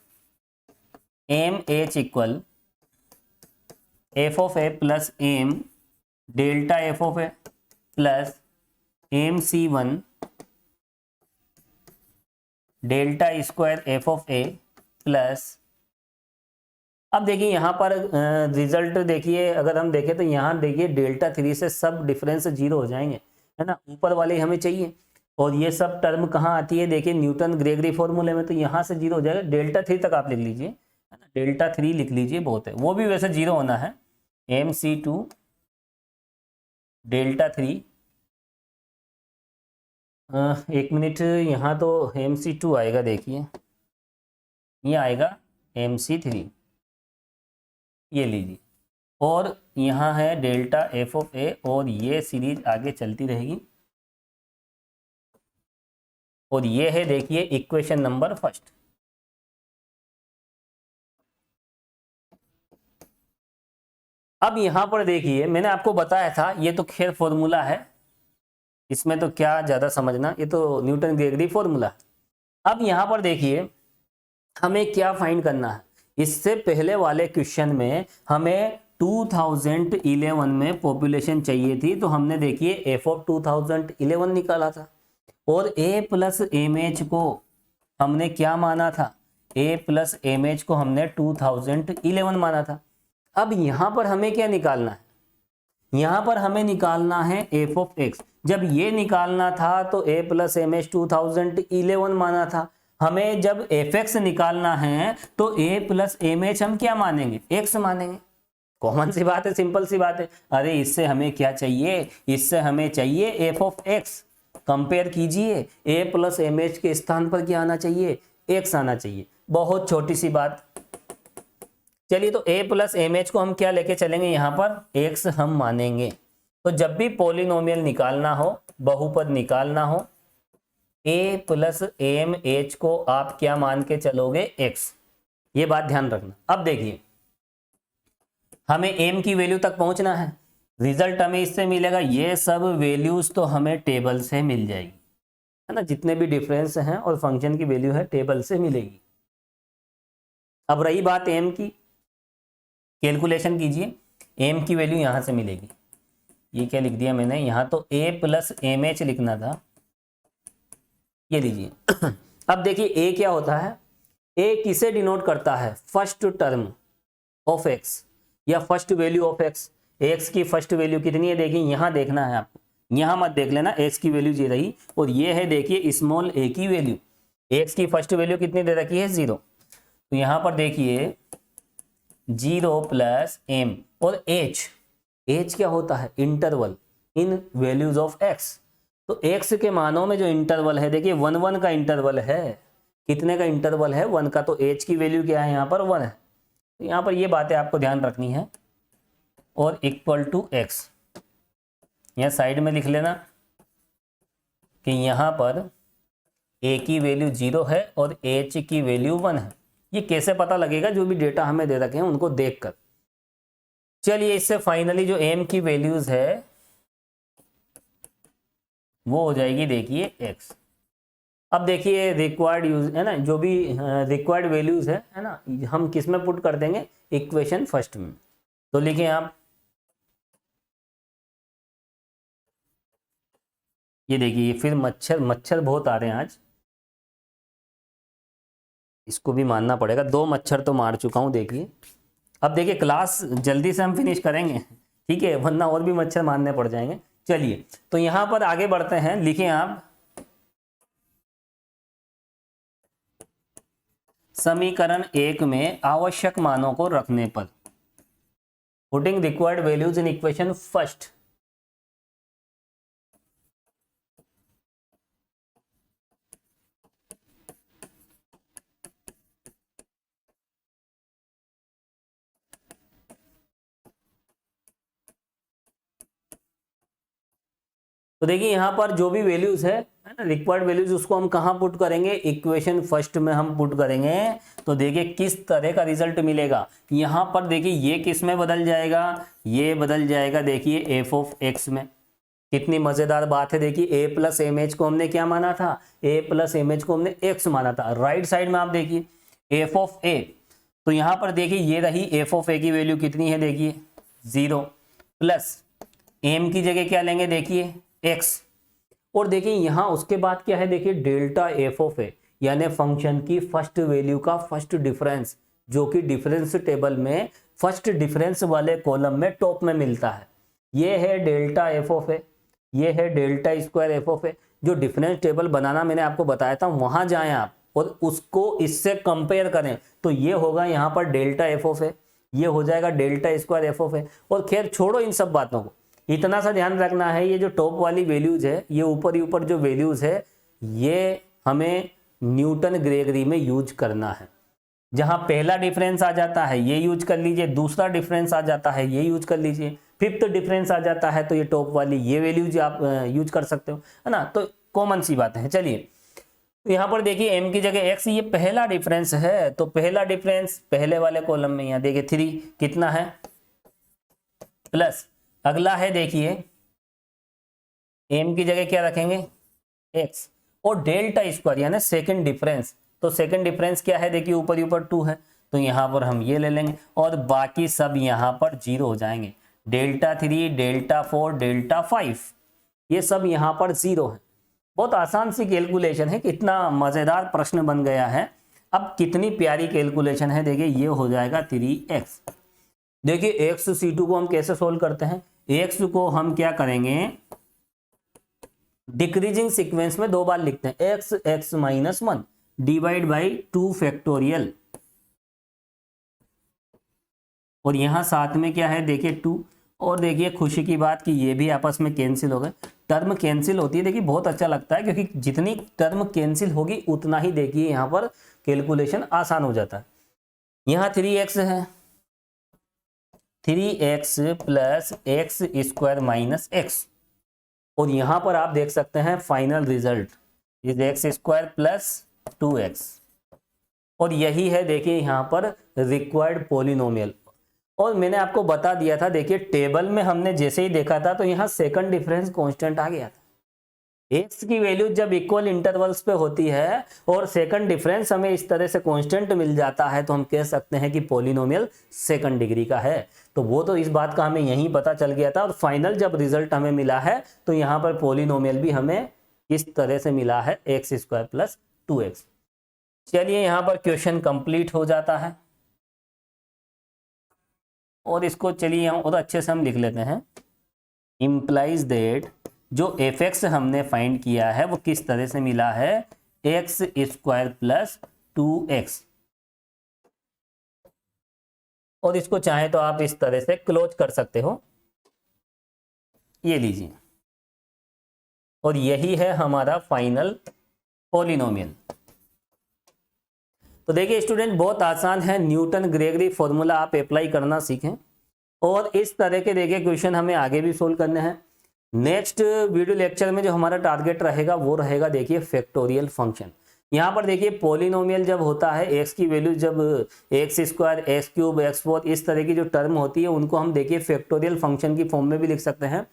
m h equal f of a plus m delta f of a plus m c one delta square f of a plus, अब देखिए यहाँ पर रिजल्ट देखिए, अगर हम देखें तो यहाँ देखिए डेल्टा 3 से सब डिफरेंस 0 हो जाएंगे, है ना, ऊपर वाले हमें चाहिए। और ये सब टर्म कहाँ आती है देखिए न्यूटन ग्रेगरी फॉर्मूले में, तो यहाँ से 0 हो जाएगा, डेल्टा 3 तक आप लिख लीजिए, है ना, डेल्टा 3 लिख लीजिए, बहुत है, वो भी वैसे 0 होना है। MC2 डेल्टा 3, एक मिनट, यहाँ तो MC2 आएगा, देखिए ये आएगा MC3, ये लीजिए, और यहाँ है डेल्टा एफ ऑफ ए, और ये सीरीज आगे चलती रहेगी, और ये है देखिए इक्वेशन नंबर फर्स्ट। अब यहाँ पर देखिए मैंने आपको बताया था, ये तो खैर फॉर्मूला है, इसमें तो क्या ज़्यादा समझना, ये तो न्यूटन ग्रेगरी फॉर्मूला। अब यहाँ पर देखिए हमें क्या फाइंड करना है, इससे पहले वाले क्वेश्चन में हमें 2011 में पॉपुलेशन चाहिए थी, तो हमने देखिए एफ ऑफ 2011 निकाला था और a प्लस एम एच को हमने क्या माना था, a प्लस एम एच को हमने 2011 माना था। अब यहाँ पर हमें क्या निकालना है, यहाँ पर हमें निकालना है एफ ऑफ एक्स। जब ये निकालना था तो a प्लस एम एच 2011 माना था, हमें जब एफ एक्स निकालना है तो a प्लस एम एच हम क्या मानेंगे, x मानेंगे। कॉमन सी बात है, सिंपल सी बात है। अरे इससे हमें क्या चाहिए, इससे हमें चाहिए एफ ऑफ एक्स। कंपेयर कीजिए, a प्लस एम एच के स्थान पर क्या आना चाहिए, x आना चाहिए। बहुत छोटी सी बात। चलिए तो a प्लस एम एच को हम क्या लेके चलेंगे, यहाँ पर x हम मानेंगे। तो जब भी पॉलिनोमियल निकालना हो, बहुपद निकालना हो, a प्लस एम एच को आप क्या मान के चलोगे, x। ये बात ध्यान रखना। अब देखिए हमें m की वैल्यू तक पहुंचना है, रिजल्ट हमें इससे मिलेगा, ये सब वैल्यूज तो हमें टेबल से मिल जाएगी, है ना। जितने भी डिफरेंस हैं और फंक्शन की वैल्यू है टेबल से मिलेगी। अब रही बात m की, कैलकुलेशन कीजिए, m की वैल्यू यहां से मिलेगी। ये क्या लिख दिया मैंने यहाँ, तो a प्लस एम एच लिखना था, ये लीजिए। अब देखिए a क्या होता है, a किसे डिनोट करता है, फर्स्ट टर्म ऑफ x या first value of x। x की फर्स्ट वैल्यू कितनी है, देखिए यहाँ देखना है आपको, यहाँ मत देख लेना, x की वैल्यू ये रही और ये है देखिए स्मॉल a की वैल्यू। x की फर्स्ट वैल्यू कितनी दे रखी है, 0। तो यहाँ पर देखिए 0 प्लस m और h क्या होता है, interval in values of x। तो x के मानों में जो इंटरवल है, देखिए 1 1 का इंटरवल है, कितने का इंटरवल है, 1 का। तो h की वैल्यू क्या है, यहाँ पर 1 है। तो यहाँ पर ये बातें आपको ध्यान रखनी है। और इक्वल टू x, यहाँ साइड में लिख लेना कि यहाँ पर a की वैल्यू 0 है और h की वैल्यू 1 है। ये कैसे पता लगेगा, जो भी डेटा हमें दे रखे हैं उनको देखकर। चलिए इससे फाइनली जो m की वैल्यूज है वो हो जाएगी देखिए x। अब देखिए रिक्वायर्ड यूज है ना, जो भी रिक्वायर्ड वैल्यूज है ना, हम किस में पुट कर देंगे, इक्वेशन फर्स्ट में। तो लिखें आप, ये देखिए फिर मच्छर बहुत आ रहे हैं आज, इसको भी मानना पड़ेगा। 2 मच्छर तो मार चुका हूं देखिए। अब देखिए क्लास जल्दी से हम फिनिश करेंगे, ठीक है, वरना और भी मच्छर मारने पड़ जाएंगे। चलिए तो यहां पर आगे बढ़ते हैं, लिखें आप, समीकरण 1 में आवश्यक मानों को रखने पर, putting required values in equation first. तो देखिए यहाँ पर जो भी वैल्यूज है ना, रिक्वायर्ड वैल्यूज, उसको हम कहाँ पुट करेंगे, इक्वेशन फर्स्ट में हम पुट करेंगे। तो देखिए किस तरह का रिजल्ट मिलेगा, यहाँ पर देखिए ये किस में बदल जाएगा, ये बदल जाएगा देखिए एफ ऑफ एक्स में। कितनी मजेदार बात है, देखिए a प्लस एम एच को हमने क्या माना था, a प्लस एम एच को हमने x माना था। राइट साइड में आप देखिए एफ ऑफ a, तो यहाँ पर देखिए ये रही एफ ऑफ a की वैल्यू कितनी है, देखिए 0 प्लस m की जगह क्या लेंगे, देखिए x। और देखिए यहाँ उसके बाद क्या है, देखिए डेल्टा एफ ऑफ ए, यानी फंक्शन की फर्स्ट वैल्यू का फर्स्ट डिफरेंस, जो कि डिफरेंस टेबल में फर्स्ट डिफरेंस वाले कॉलम में टॉप में मिलता है। ये है डेल्टा एफ ऑफ ए, ये है डेल्टा स्क्वायर एफ ऑफ ए। जो डिफरेंस टेबल बनाना मैंने आपको बताया था, वहां जाएं आप और उसको इससे कंपेयर करें, तो ये होगा यहाँ पर डेल्टा एफ ऑफ ए, ये हो जाएगा delta square f of a. और खैर छोड़ो इन सब बातों को, इतना सा ध्यान रखना है, ये जो टॉप वाली वैल्यूज है, ये ऊपर ऊपर जो वैल्यूज है, ये हमें न्यूटन ग्रेगरी में यूज करना है। जहां पहला डिफरेंस आ जाता है ये यूज कर लीजिए, दूसरा डिफरेंस आ जाता है ये यूज कर लीजिए, फिफ्थ डिफरेंस आ जाता है तो ये टॉप वाली ये वैल्यूज आप यूज कर सकते हो, है ना। तो कॉमन सी बात है। चलिए तो यहाँ पर देखिए m की जगह x, ये पहला डिफरेंस है, तो पहला डिफरेंस पहले वाले कॉलम में, यहाँ देखिए 3 कितना है, प्लस अगला है देखिए m की जगह क्या रखेंगे, x, और डेल्टा स्क्वायर यानी सेकंड डिफरेंस, तो सेकंड डिफरेंस क्या है देखिए, ऊपर ऊपर 2 है, तो यहाँ पर हम ये ले लेंगे और बाकी सब यहाँ पर 0 हो जाएंगे। डेल्टा 3, डेल्टा 4, डेल्टा 5 ये सब यहाँ पर 0 है। बहुत आसान सी कैलकुलेशन है, कितना मजेदार प्रश्न बन गया है। अब कितनी प्यारी कैलकुलेशन है, देखिए ये हो जाएगा 3x। देखिए x(c2) को हम कैसे सोल्व करते हैं, x को हम क्या करेंगे, डिक्रीजिंग सीक्वेंस में 2 बार लिखते हैं, x -1 डिवाइड बाई 2 फैक्टोरियल, और यहां साथ में क्या है देखिए 2, और देखिए खुशी की बात कि ये भी आपस में कैंसिल हो गए, टर्म कैंसिल होती है। देखिए बहुत अच्छा लगता है क्योंकि जितनी टर्म कैंसिल होगी उतना ही देखिए यहाँ पर कैलकुलेशन आसान हो जाता है। यहाँ 3x है, 3x plus x square minus x, और यहां पर आप देख सकते हैं final result is x square plus 2x, और यही है देखिए यहां पर रिक्वायर्ड पॉलिनोमियल। और मैंने आपको बता दिया था, देखिए टेबल में हमने जैसे ही देखा था तो यहाँ सेकंड डिफरेंस कांस्टेंट आ गया था। x की वैल्यू जब इक्वल इंटरवल्स पे होती है और सेकंड डिफरेंस हमें इस तरह से कांस्टेंट मिल जाता है तो हम कह सकते हैं कि पॉलिनोमियल सेकंड डिग्री का है। तो वो तो इस बात का हमें यहीं पता चल गया था, और फाइनल जब रिजल्ट हमें मिला है तो यहाँ पर पॉलिनोमियल भी हमें इस तरह से मिला है, एक्स स्क्वायर प्लस 2x। चलिए यहाँ पर क्वेश्चन कंप्लीट हो जाता है, और इसको चलिए और अच्छे से हम लिख लेते हैं। इम्प्लाइज दैट जो fx हमने फाइंड किया है वो किस तरह से मिला है, एक्स स्क्वायर प्लस 2x, और इसको चाहे तो आप इस तरह से क्लोज कर सकते हो, ये लीजिए, और यही है हमारा फाइनल पॉलिनोमियल। तो देखिए स्टूडेंट बहुत आसान है, न्यूटन ग्रेगरी फॉर्मूला आप अप्लाई करना सीखें, और इस तरह के देखिए क्वेश्चन हमें आगे भी सोल्व करने हैं। नेक्स्ट वीडियो लेक्चर में जो हमारा टारगेट रहेगा वो रहेगा देखिए फैक्टोरियल फंक्शन। यहाँ पर देखिए पॉलिनोमियल जब होता है, एक्स की वैल्यू जब x square, x cube, x four इस तरह की जो टर्म होती है उनको हम देखिए फैक्टोरियल फंक्शन की फॉर्म में भी लिख सकते हैं।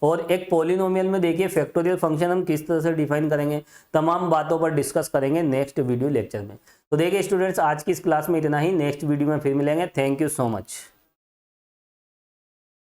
और एक पॉलिनोमियल में देखिए फैक्टोरियल फंक्शन हम किस तरह से डिफाइन करेंगे, तमाम बातों पर डिस्कस करेंगे नेक्स्ट वीडियो लेक्चर में। तो देखिए स्टूडेंट्स आज की इस क्लास में इतना ही, नेक्स्ट वीडियो में फिर मिलेंगे। Thank you so much.